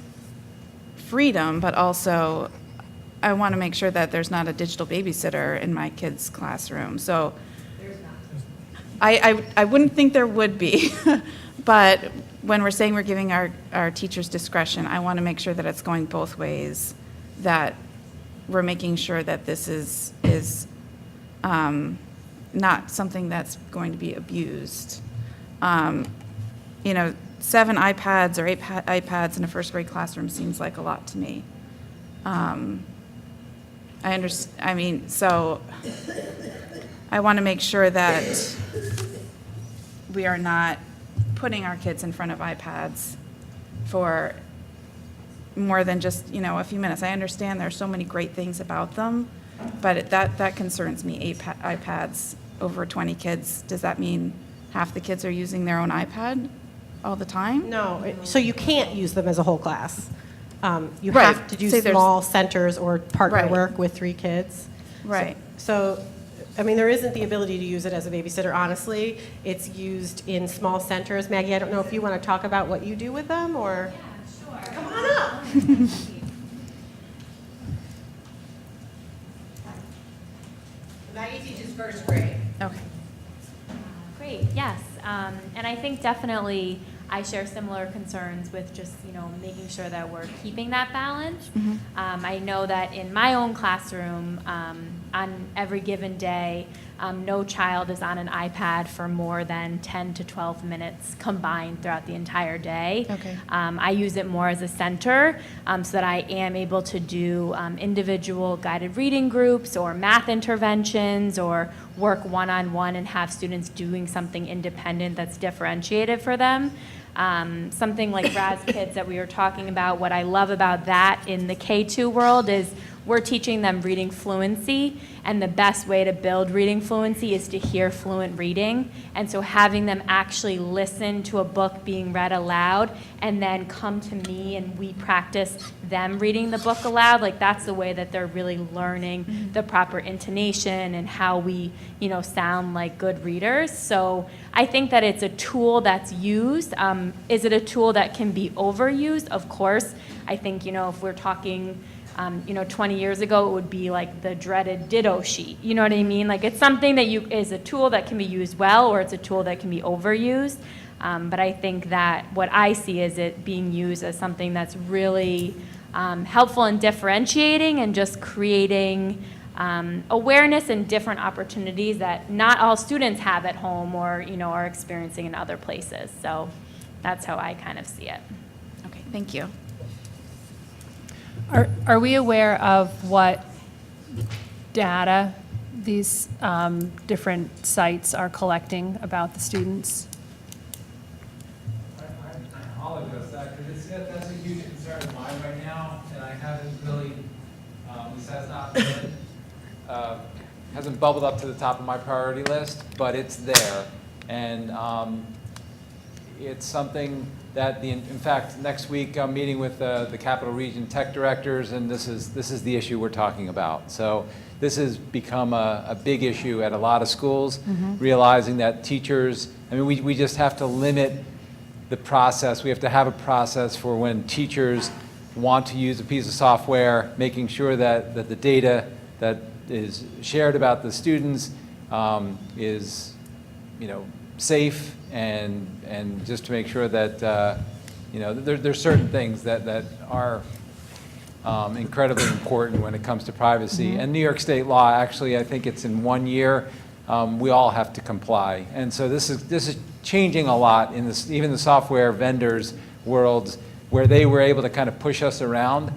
freedom, but also I want to make sure that there's not a digital babysitter in my kid's classroom. So I wouldn't think there would be, but when we're saying we're giving our teachers discretion, I want to make sure that it's going both ways, that we're making sure that this is not something that's going to be abused. You know, 7 iPads or 8 iPads in a first grade classroom seems like a lot to me. So I want to make sure that we are not putting our kids in front of iPads for more than just, you know, a few minutes. I understand there are so many great things about them, but that concerns me. 8 iPads over 20 kids, does that mean half the kids are using their own iPad all the time? No, so you can't use them as a whole class. You Right. have to do Say there's- small centers or partner Right. work with 3 kids. Right. So, I mean, there isn't the ability to use it as a babysitter, honestly. It's used in small centers. Maggie, I don't know if you want to talk about what you do with them, or? Yeah, sure. Come on up. Maggie teaches first grade. Okay. Great, yes. And I think definitely I share similar concerns with just, you know, making sure that we're keeping that balance. I know that in my own classroom, on every given day, no child is on an iPad for more than 10 to 12 minutes combined throughout the entire day. Okay. I use it more as a center so that I am able to do individual guided reading groups or math interventions or work one-on-one and have students doing something independent that's differentiated for them. Something like Raz Kids that we were talking about, what I love about that in the K2 world is we're teaching them reading fluency, and the best way to build reading fluency is to hear fluent reading. And so having them actually listen to a book being read aloud and then come to me and we practice them reading the book aloud, like that's the way that they're really learning the proper intonation and how we, you know, sound like good readers. So I think that it's a tool that's used. Is it a tool that can be overused? Of course. I think, you know, if we're talking 20 years ago, it would be like the dreaded ditto sheet. You know what I mean? Like it's something that is a tool that can be used well, or it's a tool that can be overused. But I think that what I see is it being used as something that's really helpful in differentiating and just creating awareness and different opportunities that not all students have at home or, you know, are experiencing in other places. So that's how I kind of see it. Okay, thank you. Are we aware of what data these different sites are collecting about the students? I'll address that, because that's a huge concern of mine right now, and I haven't really, this has not been, hasn't bubbled up to the top of my priority list, but it's there. And it's something that, in fact, next week I'm meeting with the Capital Region tech directors, and this is the issue we're talking about. So this has become a big issue at a lot of schools, realizing that teachers, I mean, we just have to limit the process. We have to have a process for when teachers want to use a piece of software, making sure that the data that is shared about the students is, safe, and just to make sure that there's certain things that are incredibly important when it comes to privacy. And New York State law, actually, I think it's in 1 year, we all have to comply. And so this is changing a lot in this, even the software vendors worlds, where they were able to kind of push us around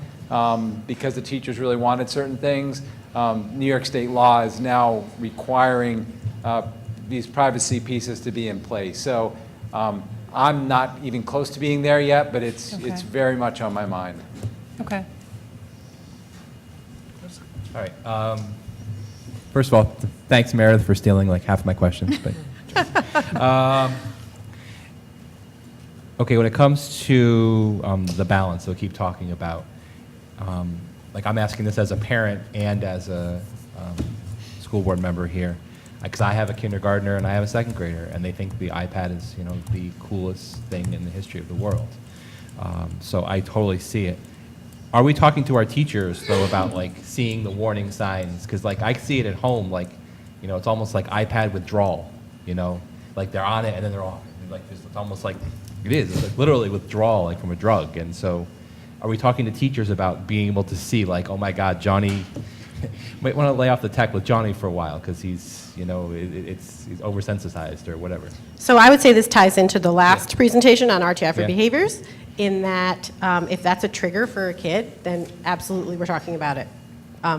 because the teachers really wanted certain things. New York State law is now requiring these privacy pieces to be in place. So I'm not even close to being there yet, but it's very much on my mind. Okay. All right. First of all, thanks, Meredith, for stealing like half of my questions. But okay, when it comes to the balance they'll keep talking about, like I'm asking this as a parent and as a school board member here, because I have a kindergartner and I have a second grader, and they think the iPad is, the coolest thing in the history of the world. So I totally see it. Are we talking to our teachers, though, about like seeing the warning signs? Because like I see it at home, like, it's almost like iPad withdrawal, like they're on it and then they're off. Like it's almost like it's like literally withdrawal, like from a drug. And so are we talking to teachers about being able to see like, oh my God, Johnny, might want to lay off the tech with Johnny for a while because he's, he's oversensitized or whatever. So I would say this ties into the last presentation on RTI for behaviors, in that if that's a trigger for a kid, then absolutely we're talking about it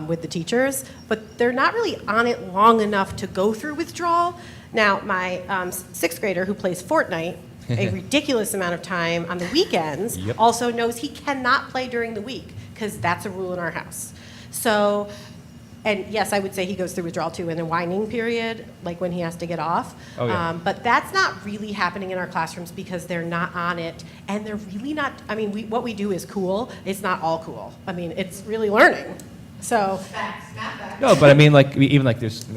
with the teachers. But they're not really on it long enough to go through withdrawal. Now, my sixth grader who plays Fortnite a ridiculous amount of time on the weekends also knows he cannot play during the week because that's a rule in our house. So, and yes, I would say he goes through withdrawal too in a whining period, like when he has to get off. Oh, yeah. But that's not really happening in our classrooms because they're not on it, and they're really not, I mean, what we do is cool. It's not all cool. I mean, it's really learning. So. No, but I mean, like, even like there's,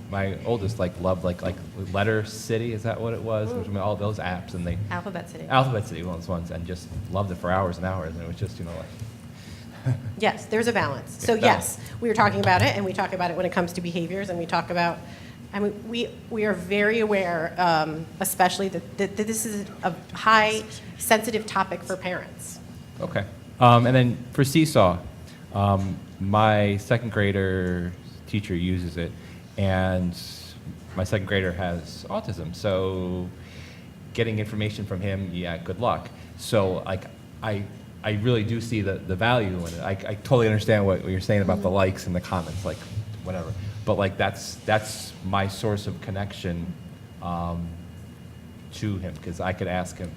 my oldest loved like Letter City, is that what it was? Which, all those apps, and they. Alphabet City. Alphabet City, one of those ones, and just loved it for hours and hours, and it was just, like. Yes, there's a balance. So yes, we are talking about it, and we talk about it when it comes to behaviors, and we talk about, we are very aware, especially that this is a high sensitive topic for parents. Okay. And then for Seesaw, my second grader teacher uses it, and my second grader has autism, so getting information from him, good luck. So like I really do see the value in it. I totally understand what you're saying about the likes and the comments, like whatever. But like that's my source of connection to him, because I could ask him,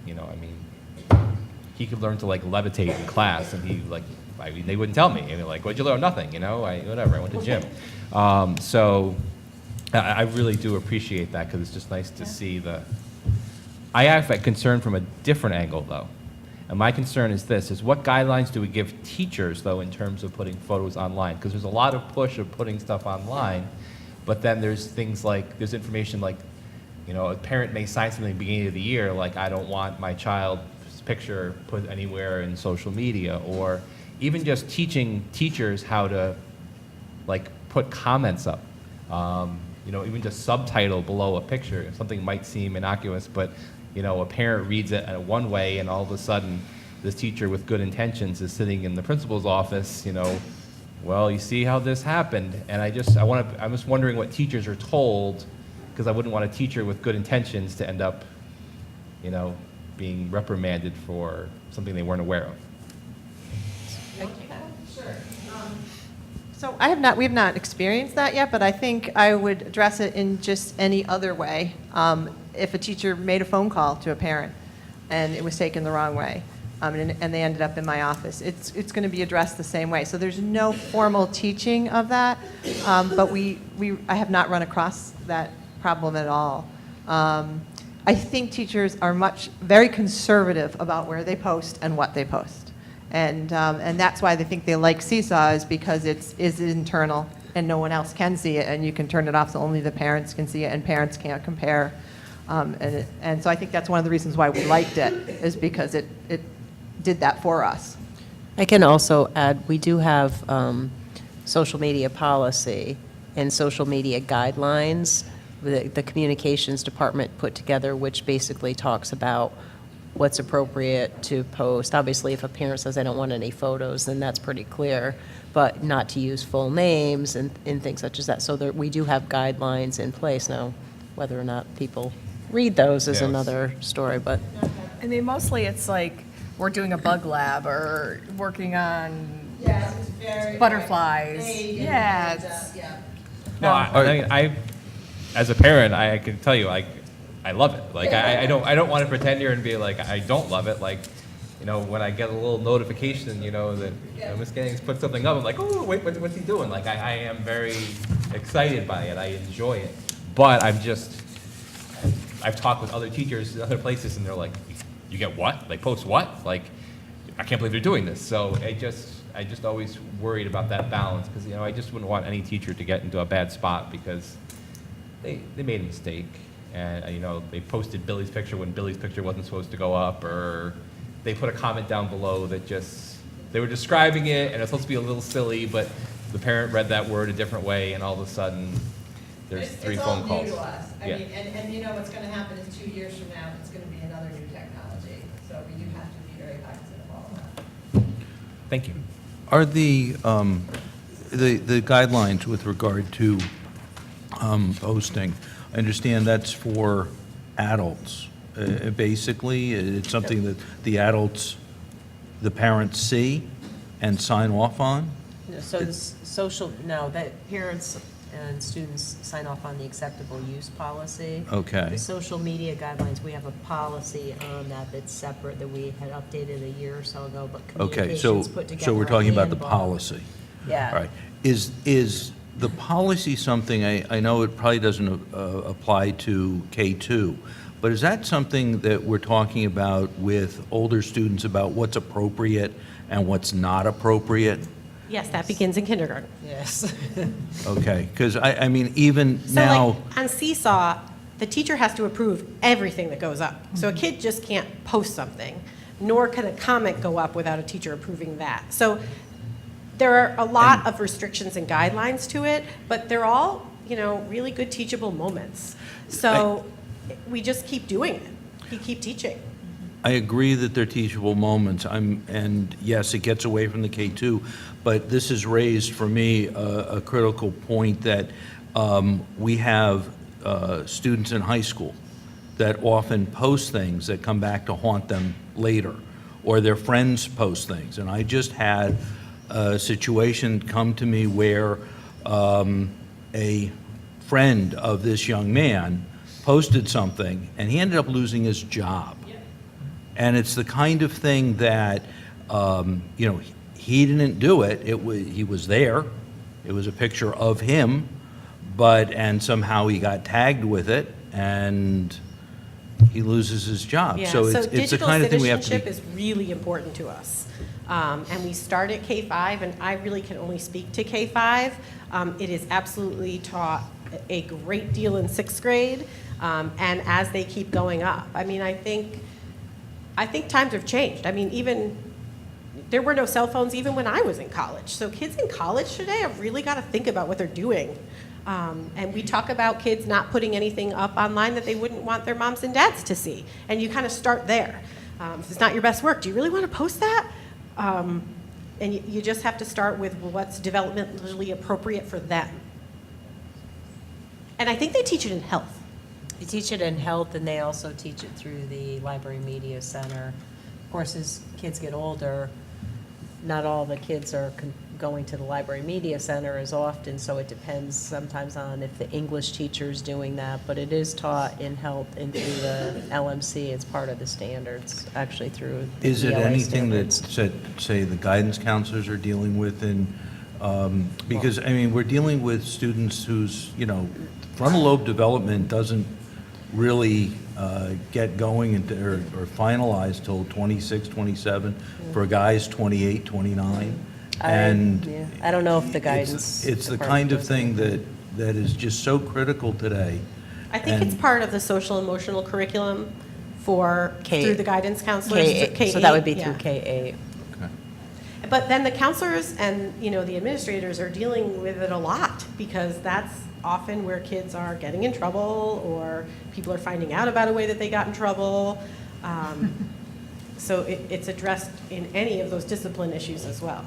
he could learn to like levitate in class, and they wouldn't tell me. What'd you learn? Nothing. Whatever. I went to gym. So I really do appreciate that, because it's just nice to see I have a concern from a different angle, though. And my concern is this, is what guidelines do we give teachers, though, in terms of putting photos online? Because there's a lot of push of putting stuff online, but then there's things like, there's information like, a parent may sign something at the beginning of the year, like, I don't want my child's picture put anywhere in social media, or even just teaching teachers how to, like, put comments up. Even just subtitle below a picture. Something might seem innocuous, but a parent reads it one way, and all of a sudden, this teacher with good intentions is sitting in the principal's office, well, you see how this happened, and I'm just wondering what teachers are told, because I wouldn't want a teacher with good intentions to end up, being reprimanded for something they weren't aware of. So we have not experienced that yet, but I think I would address it in just any other way. If a teacher made a phone call to a parent and it was taken the wrong way, and they ended up in my office, it's going to be addressed the same way. So there's no formal teaching of that, but I have not run across that problem at all. I think teachers are very conservative about where they post and what they post. And that's why they think they like Seesaw, is because it's internal and no one else can see it, and you can turn it off so only the parents can see it, and parents can't compare. And so I think that's one of the reasons why we liked it, is because it did that for us. I can also add, we do have social media policy and social media guidelines the communications department put together, which basically talks about what's appropriate to post. Obviously, if a parent says, I don't want any photos, then that's pretty clear, but not to use full names and things such as that. So we do have guidelines in place now. Whether or not people read those is another story, but. I mean, mostly it's like we're doing a bug lab or working on butterflies. No, I as a parent, I can tell you, I love it. Like, I don't want to pretend here and be like, I don't love it. Like, when I get a little notification, that Miss Gannings put something up, I'm like, oh, wait, what's he doing? Like, I am very excited by it. I enjoy it. But I've talked with other teachers in other places, and they're like, you get what? Like, post what? Like, I can't believe they're doing this. So I just always worried about that balance, because, I just wouldn't want any teacher to get into a bad spot because they made a mistake. And, they posted Billy's picture when Billy's picture wasn't supposed to go up, or they put a comment down below that they were describing it, and it's supposed to be a little silly, but the parent read that word a different way, and all of a sudden, there's three phone calls. It's all new to us. I Yeah. mean, and what's going to happen is 2 years from now, it's going to be another new technology. So we do have to be very cognizant of all of that. Thank you. Are the guidelines with regard to posting, I understand that's for adults. Basically, it's something that the parents see and sign off on? So that parents and students sign off on the acceptable use policy. Okay. The social media guidelines, we have a policy on that that's separate that we had updated a year or so ago, but Okay, communications put together. so we're a talking about the handbook. policy. Yeah. All right. Is the policy something, I know it probably doesn't apply to K2, but is that something that we're talking about with older students about what's appropriate and what's not appropriate? Yes, that begins in kindergarten. Yes. Okay, because I mean, even So now, like on Seesaw, the teacher has to approve everything that goes up. So a kid just can't post something, nor can a comment go up without a teacher approving that. So there are a lot of restrictions and guidelines to it, but they're all, really good teachable moments. So we just keep doing it. We keep teaching. I agree that they're teachable moments. And yes, it gets away from the K2, but this has raised for me a critical point that we have students in high school that often post things that come back to haunt them later, or their friends post things. And I just had a situation come to me where a friend of this young man posted something, and he ended up losing his job. And it's the kind of thing that, he didn't do it. He was there. It was a picture of him, and somehow he got tagged with it, and he loses his job. Yeah, So it's the kind of thing we have to be. digital citizenship is really important to us. And we start at K-5, and I really can only speak to K-5. It is absolutely taught a great deal in 6th grade, and as they keep going up. I mean, I think times have changed. I mean, there were no cell phones even when I was in college. So kids in college today have really got to think about what they're doing. And we talk about kids not putting anything up online that they wouldn't want their moms and dads to see. And you kind of start there. If it's not your best work, do you really want to post that? And you just have to start with what's developmentally appropriate for them. And I think they teach it in health. They teach it in health, and they also teach it through the Library Media Center. Of course, as kids get older, not all the kids are going to the library media center as often, so it depends sometimes on if the English teacher's doing that, but it is taught in health and through the LMC. It's part of the standards, actually through the Is it ELA anything that, standards. say, the guidance counselors are dealing with? And because, I mean, we're dealing with students whose, frontal lobe development doesn't really get going or finalized till 26, 27. For guys, 28, 29. And I don't know if the guidance. it's the department kind of does thing that is just so critical today. I think it's And- part of the social emotional curriculum for, through the guidance counselors. K8, so that would be yeah. through K8. Okay. But then the counselors and, the administrators are dealing with it a lot, because that's often where kids are getting in trouble, or people are finding out about a way that they got in trouble. So it's addressed in any of those discipline issues as well.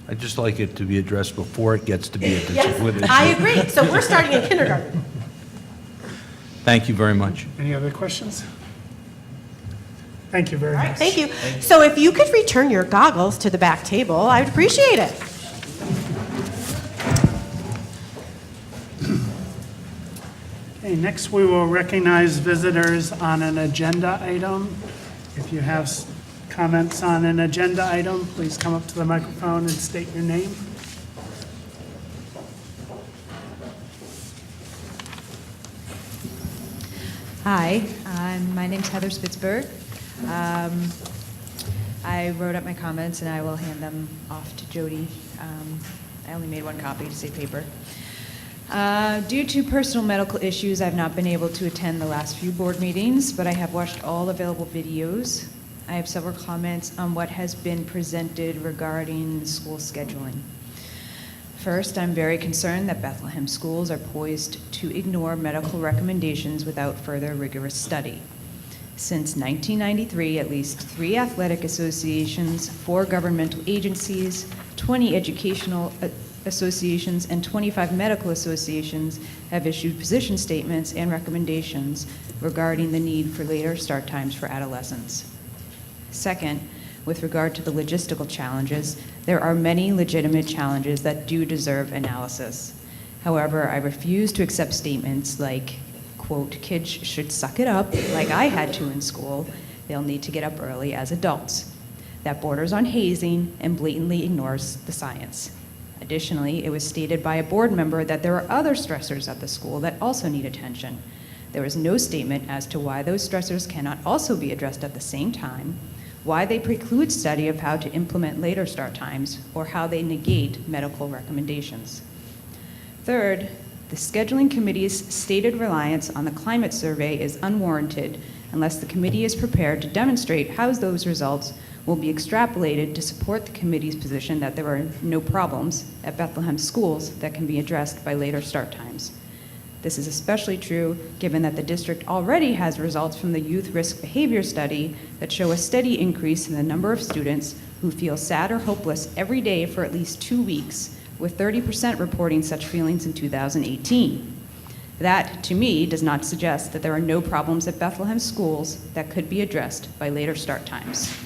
I'd just like it to be addressed before it gets to be a discipline issue. I agree. So we're starting in kindergarten. Thank you very much. Any other questions? Thank you very All right, much. thank you. So if you could return your goggles to the back table, I would appreciate it. Okay, next we will recognize visitors on an agenda item. If you have comments on an agenda item, please come up to the microphone and state your name. Hi, my name's Heather Spitzberg. I wrote up my comments and I will hand them off to Jody. I only made one copy to save paper. Due to personal medical issues, I've not been able to attend the last few board meetings, but I have watched all available videos. I have several comments on what has been presented regarding school scheduling. First, I'm very concerned that Bethlehem schools are poised to ignore medical recommendations without further rigorous study. Since 1993, at least 3 athletic associations, 4 governmental agencies, 20 educational associations, and 25 medical associations have issued position statements and recommendations regarding the need for later start times for adolescents. Second, with regard to the logistical challenges, there are many legitimate challenges that do deserve analysis. However, I refuse to accept statements like, quote, kids should suck it up like I had to in school. They'll need to get up early as adults. That borders on hazing and blatantly ignores the science. Additionally, it was stated by a board member that there are other stressors at the school that also need attention. There was no statement as to why those stressors cannot also be addressed at the same time, why they preclude study of how to implement later start times, or how they negate medical recommendations. Third, the scheduling committee's stated reliance on the climate survey is unwarranted unless the committee is prepared to demonstrate how those results will be extrapolated to support the committee's position that there are no problems at Bethlehem schools that can be addressed by later start times. This is especially true given that the district already has results from the Youth Risk Behavior Study that show a steady increase in the number of students who feel sad or hopeless every day for at least 2 weeks, with 30% reporting such feelings in 2018. That, to me, does not suggest that there are no problems at Bethlehem schools that could be addressed by later start times.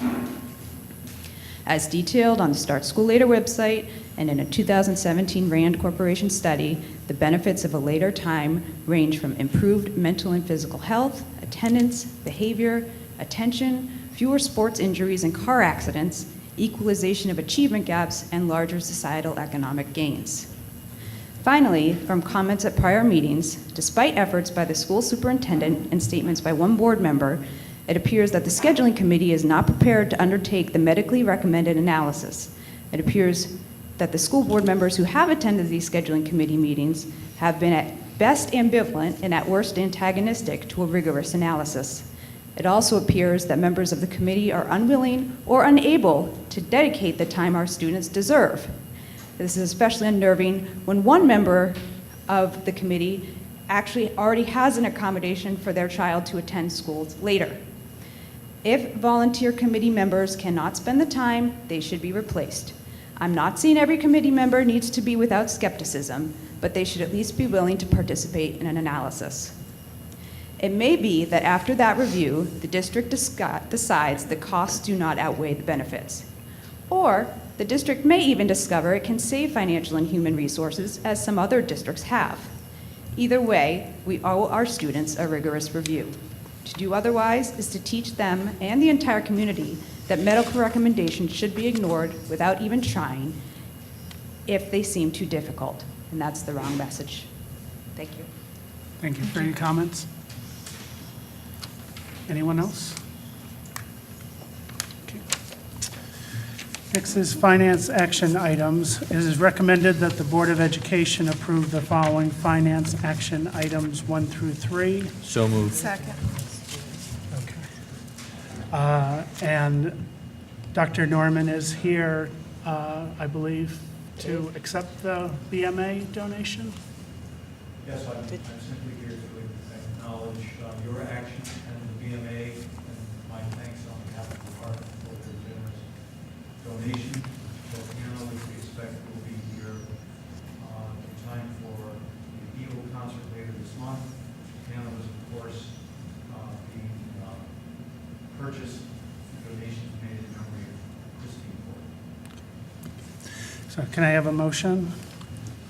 As detailed on the Start School Later website and in a 2017 RAND Corporation study, the benefits of a later time range from improved mental and physical health, attendance, behavior, attention, fewer sports injuries and car accidents, equalization of achievement gaps, and larger societal economic gains. Finally, from comments at prior meetings, despite efforts by the school superintendent and statements by one board member, it appears that the scheduling committee is not prepared to undertake the medically recommended analysis. It appears that the school board members who have attended these scheduling committee meetings have been at best ambivalent and at worst antagonistic to a rigorous analysis. It also appears that members of the committee are unwilling or unable to dedicate the time our students deserve. This is especially unnerving when one member of the committee actually already has an accommodation for their child to attend schools later. If volunteer committee members cannot spend the time, they should be replaced. I'm not saying every committee member needs to be without skepticism, but they should at least be willing to participate in an analysis. It may be that after that review, the district decides the costs do not outweigh the benefits. Or The district may even discover it can save financial and human resources, as some other districts have. Either way, we owe our students a rigorous review. To do otherwise is to teach them and the entire community that medical recommendations should be ignored without even trying if they seem too difficult, and that's the wrong message. Thank you. Thank you for any comments. Anyone else? Okay. Next is finance action items. It is recommended that the Board of Education approve the following finance action items 1 through 3. So moved. Second. And Dr. Norman is here, I believe, to accept the BMA donation. Yes, I'm simply here to acknowledge your actions and the BMA, and my thanks on behalf of the department for their generous donation. So, which we expect will be here in time for the Eagle concert later this month. Piano is, of course, being purchased. Donations made in memory of Christine Ford. So can I have a motion?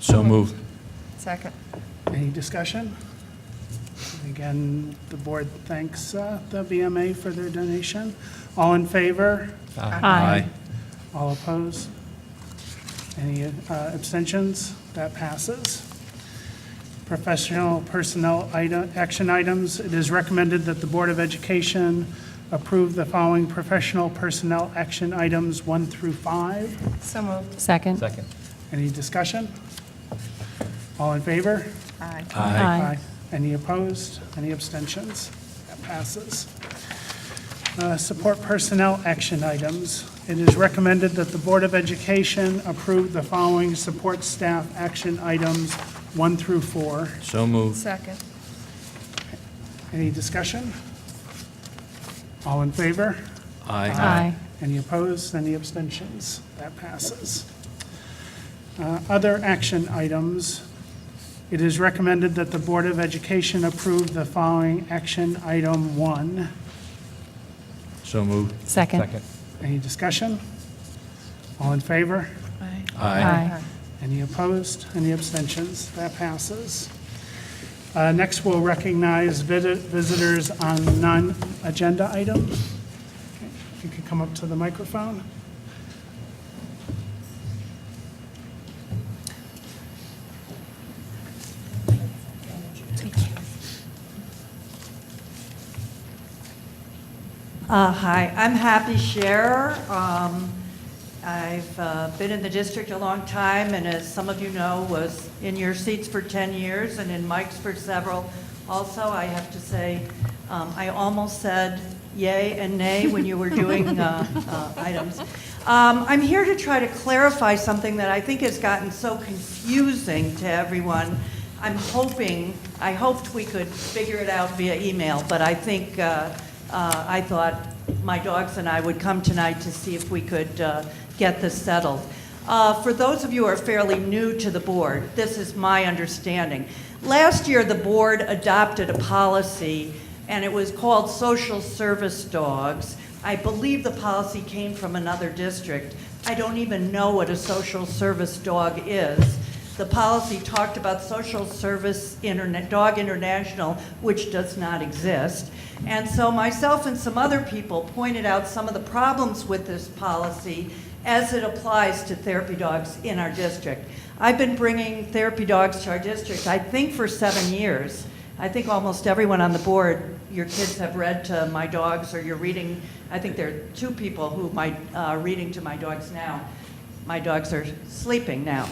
So moved. Second. Any discussion? Again, the board thanks the BMA for their donation. All in favor? Aye. All opposed? Any abstentions? That passes. Professional personnel action items. It is recommended that the Board of Education approve the following professional personnel action items 1 through 5. So moved. Second. Second. Any discussion? All in favor? Aye. Aye. Any opposed? Any abstentions? That passes. Support personnel action items. It is recommended that the Board of Education approve the following support staff action items 1 through 4. So moved. Second. Any discussion? All in favor? Aye. Any opposed? Any abstentions? That passes. Other action items. It is recommended that the Board of Education approve the following action item 1. So moved. Second. Second. Any discussion? All in favor? Aye. Any opposed? Any abstentions? That passes. Next, we'll recognize visitors on non-agenda items. Okay, if you could come up to the microphone. Hi, I'm Happy Scherer. I've been in the district a long time, and as some of you know, was in your seats for 10 years and in Mike's for several. Also, I have to say, I almost said yay and nay when you were doing items. I'm here to try to clarify something that I think has gotten so confusing to everyone. I hoped we could figure it out via email, but I think I thought my dogs and I would come tonight to see if we could get this settled. For those of you who are fairly new to the board, this is my understanding. Last year, the board adopted a policy, and it was called social service dogs. I believe the policy came from another district. I don't even know what a social service dog is. The policy talked about social service dog international, which does not exist. And so myself and some other people pointed out some of the problems with this policy as it applies to therapy dogs in our district. I've been bringing therapy dogs to our district, I think, for 7 years. I think almost everyone on the board, your kids have read to my dogs, or you're reading. I think there are 2 people who might reading to my dogs now. My dogs are sleeping now.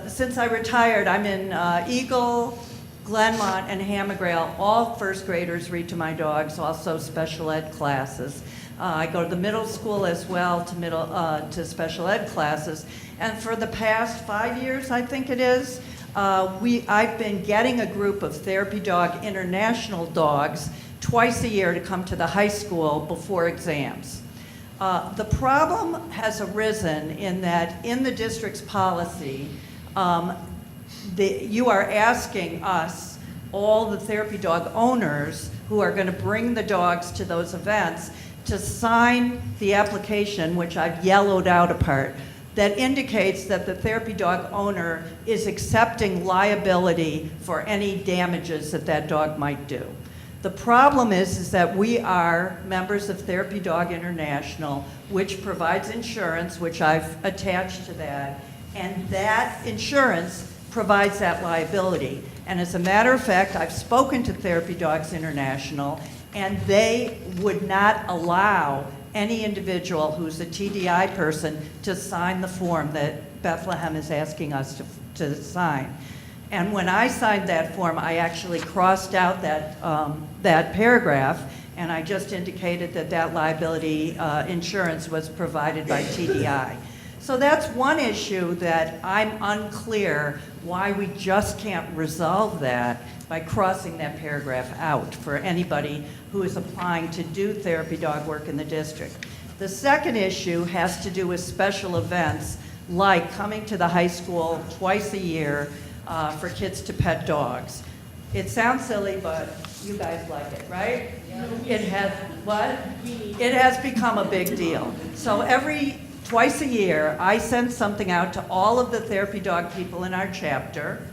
Since I retired, I'm in Eagle, Glenmont, and Hammergrail. All first graders read to my dogs, also special ed classes. I go to the middle school as well to special ed classes. And for the past 5 years, I think it is, I've been getting a group of therapy dog international dogs twice a year to come to the high school before exams. The problem has arisen in that in the district's policy, you are asking us, all the therapy dog owners who are going to bring the dogs to those events, to sign the application, which I've yellowed out a part, that indicates that the therapy dog owner is accepting liability for any damages that that dog might do. The problem is that we are members of Therapy Dog International, which provides insurance, which I've attached to that, and that insurance provides that liability. And as a matter of fact, I've spoken to Therapy Dogs International, and they would not allow any individual who's a TDI person to sign the form that Bethlehem is asking us to sign. And when I signed that form, I actually crossed out that paragraph, and I just indicated that that liability insurance was provided by TDI. So that's one issue that I'm unclear why we just can't resolve that by crossing that paragraph out for anybody who is applying to do therapy dog work in the district. The second issue has to do with special events like coming to the high school twice a year for kids to pet dogs. It sounds silly, but you guys like it, right? It has, what? It has become a big deal. So twice a year, I send something out to all of the therapy dog people in our chapter.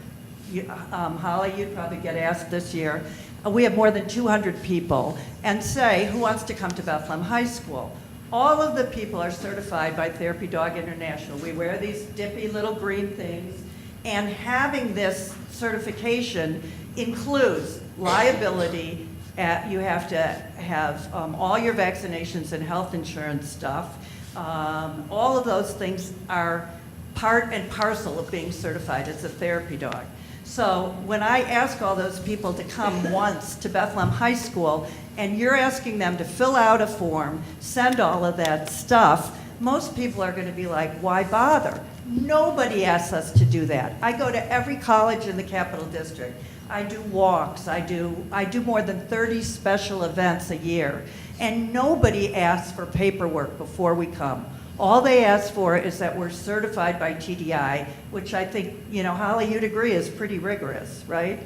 Holly, you'd probably get asked this year. We have more than 200 people, and say, who wants to come to Bethlehem High School? All of the people are certified by Therapy Dog International. We wear these dippy little green things, and having this certification includes liability. You have to have all your vaccinations and health insurance stuff. All of those things are part and parcel of being certified as a therapy dog. So when I ask all those people to come once to Bethlehem High School, and you're asking them to fill out a form, send all of that stuff, most people are going to be like, why bother? Nobody asks us to do that. I go to every college in the Capital District. I do walks. I do more than 30 special events a year. And nobody asks for paperwork before we come. All they ask for is that we're certified by TDI, which I think, Holly, you'd agree is pretty rigorous, right?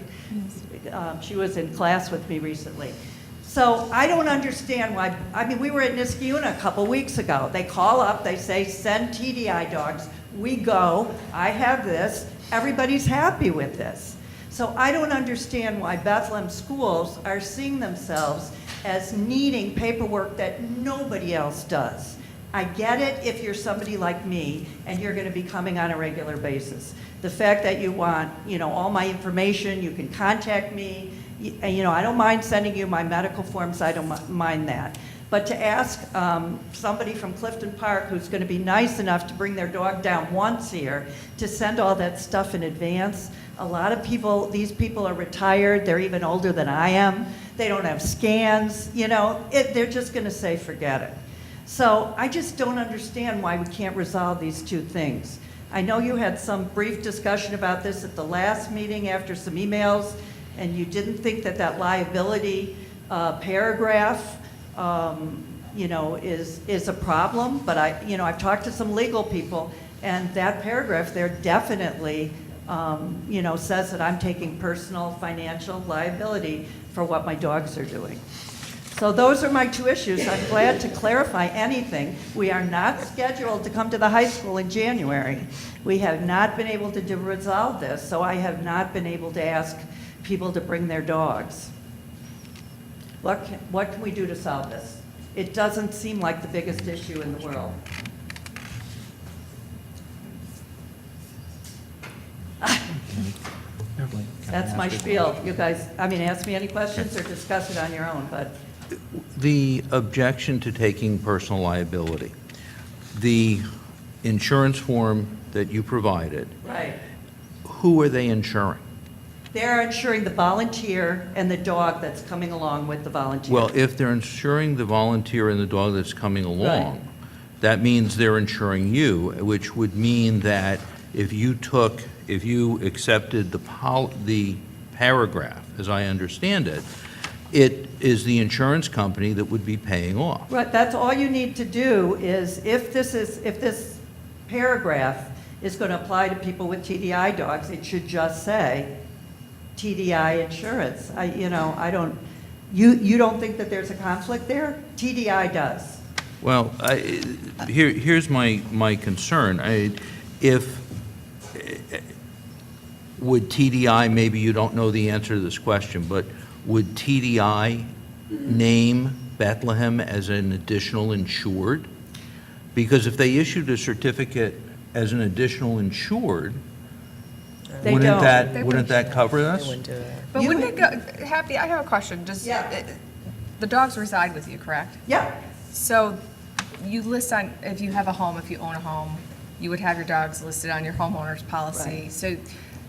Yes. She was in class with me recently. So I don't understand why, we were at Niskayuna a couple weeks ago. They call up, they say, send TDI dogs. We go, I have this, everybody's happy with this. So I don't understand why Bethlehem schools are seeing themselves as needing paperwork that nobody else does. I get it if you're somebody like me and you're going to be coming on a regular basis. The fact that you want, all my information, you can contact me. I don't mind sending you my medical forms. I don't mind that. But to ask somebody from Clifton Park who's going to be nice enough to bring their dog down once here to send all that stuff in advance, a lot of people, these people are retired. They're even older than I am. They don't have scans. They're just going to say, forget it. So I just don't understand why we can't resolve these two things. I know you had some brief discussion about this at the last meeting after some emails, and you didn't think that liability paragraph, is a problem. But I've talked to some legal people, and that paragraph there definitely, says that I'm taking personal financial liability for what my dogs are doing. So those are my two issues. I'm glad to clarify anything. We are not scheduled to come to the high school in January. We have not been able to resolve this, so I have not been able to ask people to bring their dogs. What can we do to solve this? It doesn't seem like the biggest issue in the world. That's my spiel. You guys, ask me any questions or discuss it on your own, but. The objection to taking personal liability, the insurance form that you provided. Right. Who are they insuring? They're insuring the volunteer and the dog that's coming along with the volunteer. Well, if they're insuring the volunteer and the dog that's coming along, right, that means they're insuring you, which would mean that if you accepted the paragraph, as I understand it, it is the insurance company that would be paying off. Right, that's all you need to do is, if this paragraph is going to apply to people with TDI dogs, it should just say TDI insurance. You don't think that there's a conflict there? TDI does. Well, here's my concern. Would TDI, maybe you don't know the answer to this question, but would TDI name Bethlehem as an additional insured? Because if they issued a certificate as an additional insured, They wouldn't don't. that cover us? But wouldn't it go, Happy, I have a question, just, the dogs reside with you, correct? Yeah. So you list on, if you have a home, if you own a home, you would have your dogs listed on your homeowner's policy. Right. So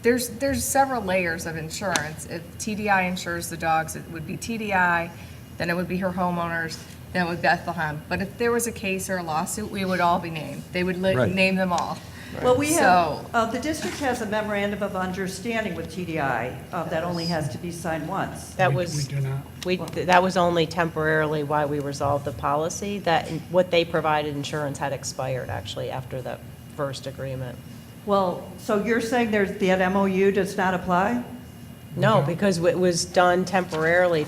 there's several layers of insurance. If TDI insures the dogs, it would be TDI, then it would be her homeowners, then it would Bethlehem. But if there was a case or a lawsuit, we would all be named. They would Right. name them all. Well, we So- have, the district has a memorandum of understanding with TDI that only has to be signed once. That We was, do not. that was only temporarily why we resolved the policy, that what they provided insurance had expired actually after the first agreement. Well, so you're saying that MOU does not apply? No, because it was done temporarily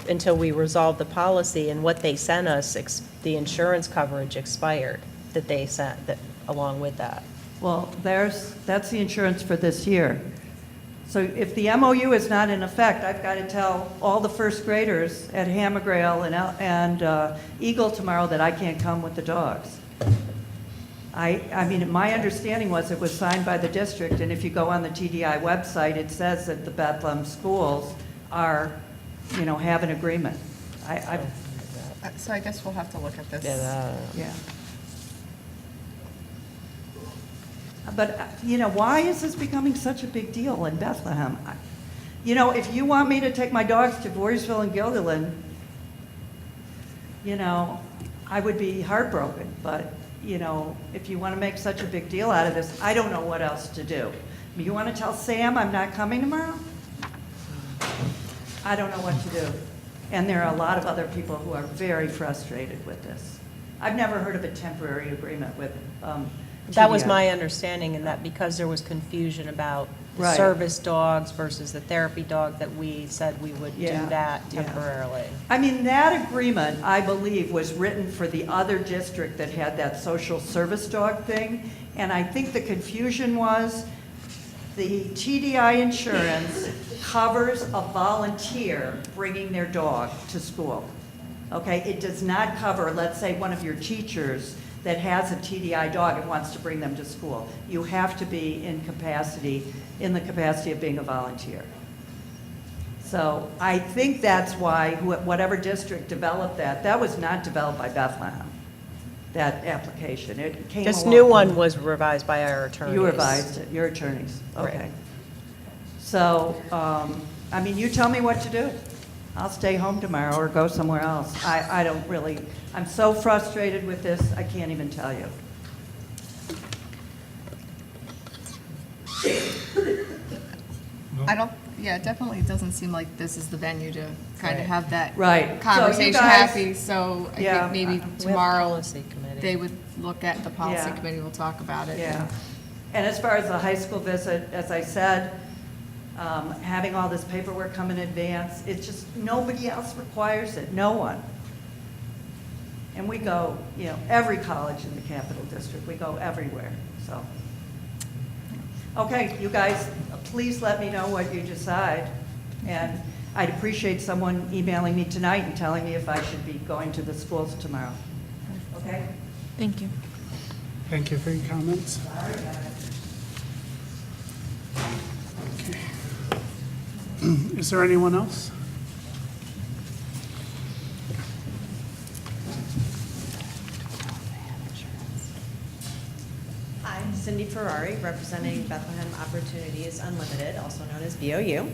until we resolved the policy, and what they sent us, the insurance coverage expired that they sent along with that. Well, that's the insurance for this year. So if the MOU is not in effect, I've got to tell all the first graders at Hammergrail and Eagle tomorrow that I can't come with the dogs. I mean, my understanding was it was signed by the district, and if you go on the TDI website, it says that the Bethlehem schools are, have an agreement. So I guess we'll have to look at this. Yeah. But, why is this becoming such a big deal in Bethlehem? If you want me to take my dogs to Voorheesville and Gilderland, I would be heartbroken. But, if you want to make such a big deal out of this, I don't know what else to do. You want to tell Sam I'm not coming tomorrow? I don't know what to do. And there are a lot of other people who are very frustrated with this. I've never heard of a temporary agreement with That was TDI. my understanding, and that because there was confusion about the Right. service dogs versus the therapy dog, that we said we would do Yeah, that yeah. temporarily. I mean, that agreement, I believe, was written for the other district that had that social service dog thing. And I think the confusion was the TDI insurance covers a volunteer bringing their dog to school. Okay, it does not cover, let's say, one of your teachers that has a TDI dog and wants to bring them to school. You have to be in the capacity of being a volunteer. So I think that's why whatever district developed that was not developed by Bethlehem, that application. It came This along new from- one was revised by our attorneys. You revised it, your attorneys, okay. Right. So, I mean, you tell me what to do. I'll stay home tomorrow or go somewhere else. I don't really, I'm so frustrated with this, I can't even tell you. It definitely doesn't seem like this is the venue to kind of have that Right. So you conversation guys- happy. So I Yeah. think maybe We have tomorrow policy committee. they would look at, the policy Yeah. committee will talk about it. Yeah. And as far as the high school visit, as I said, having all this paperwork come in advance, it's just, nobody else requires it, no one. And we go, every college in the Capital District, we go everywhere, so. Okay, you guys, please let me know what you decide. And I'd appreciate someone emailing me tonight and telling me if I should be going to the schools tomorrow. Okay? Thank you. Thank you for your comments. Okay. Is there anyone else? Hi, Cindy Ferrari, representing Bethlehem Opportunities Unlimited, also known as BOU.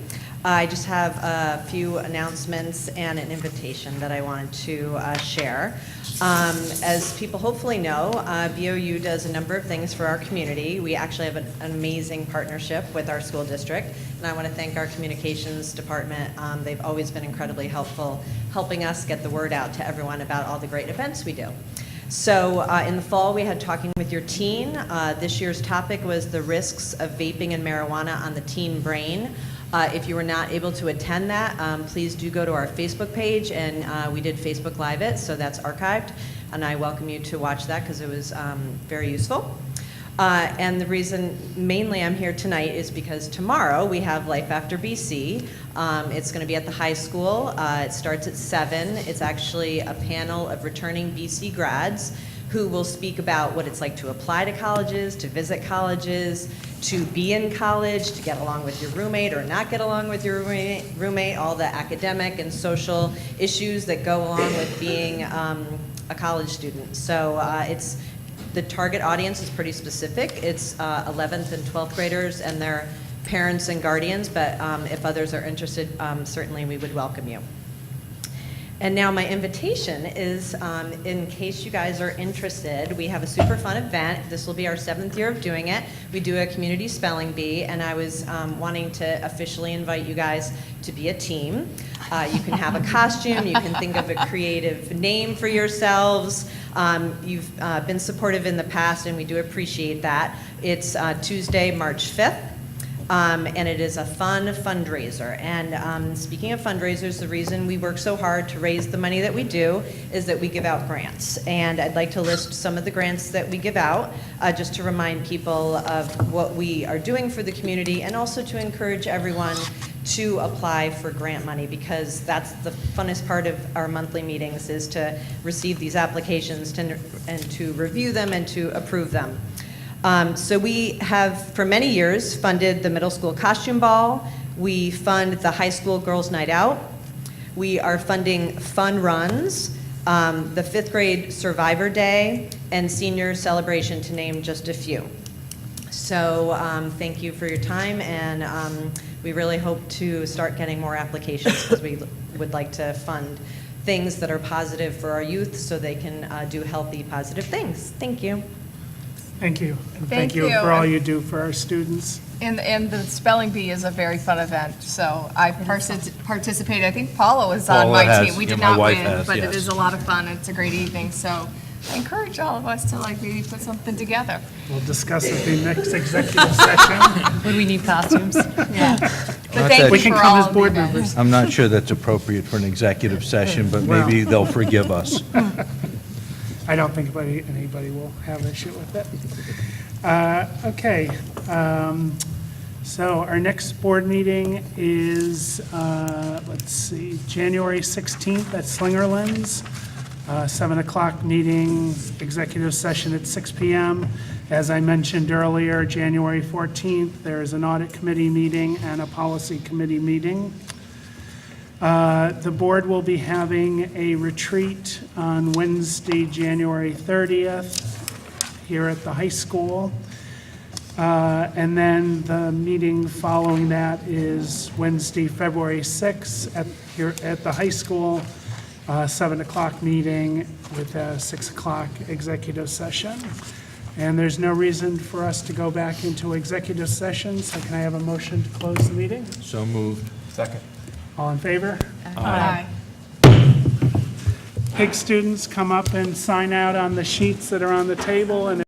I just have a few announcements and an invitation that I wanted to share. As people hopefully know, BOU does a number of things for our community. We actually have an amazing partnership with our school district, and I want to thank our communications department. They've always been incredibly helpful, helping us get the word out to everyone about all the great events we do. So in the fall, we had Talking with Your Teen. This year's topic was the risks of vaping and marijuana on the teen brain. If you were not able to attend that, please do go to our Facebook page, and we did Facebook Live it, so that's archived, and I welcome you to watch that because it was very useful. And the reason mainly I'm here tonight is because tomorrow we have Life After BC. It's going to be at the high school. It starts at 7. It's actually a panel of returning BC grads who will speak about what it's like to apply to colleges, to visit colleges, to be in college, to get along with your roommate or not get along with your roommate, all the academic and social issues that go along with being a college student. So the target audience is pretty specific. It's 11th and 12th graders and their parents and guardians, but if others are interested, certainly we would welcome you. And now my invitation is, in case you guys are interested, we have a super fun event. This will be our 7th year of doing it. We do a community spelling bee, and I was wanting to officially invite you guys to be a team. You can have a costume, you can think of a creative name for yourselves. You've been supportive in the past, and we do appreciate that. It's Tuesday, March 5th. And it is a fun fundraiser. And speaking of fundraisers, the reason we work so hard to raise the money that we do is that we give out grants. And I'd like to list some of the grants that we give out, just to remind people of what we are doing for the community, and also to encourage everyone to apply for grant money, because that's the funnest part of our monthly meetings, is to receive these applications and to review them and to approve them. So we have, for many years, funded the middle school costume ball. We fund the high school girls' night out. We are funding fun runs, the 5th grade Survivor Day, and senior celebration, to name just a few. So thank you for your time, and we really hope to start getting more applications, because we would like to fund things that are positive for our youth so they can do healthy, positive things. Thank you. Thank you. And Thank you you. for all you do for our students. And the spelling bee is a very fun event, so I participated. I think Paula was on Paula my has, team. We yeah, did my not wife win, has, but yes. it is a lot of fun. It's a great evening, so I encourage all of us to maybe put something together. We'll discuss at the next executive session. Would we need costumes? Yeah. But Not thank that- you We can for come all as of board the members. I'm not sure that's appropriate for an executive session, but maybe they'll forgive us. I don't think anybody will have issue with it. Okay, so our next board meeting is, let's see, January 16th at Slingerland's, 7 o'clock meeting, executive session at 6 p.m. As I mentioned earlier, January 14th, there is an audit committee meeting and a policy committee meeting. The board will be having a retreat on Wednesday, January 30th, here at the high school. And then the meeting following that is Wednesday, February 6th, here at the high school, 7 o'clock meeting with a 6 o'clock executive session. And there's no reason for us to go back into executive session, so can I have a motion to close the meeting? So moved. Second. All in favor? Aye. PIG students, come up and sign out on the sheets that are on the table, and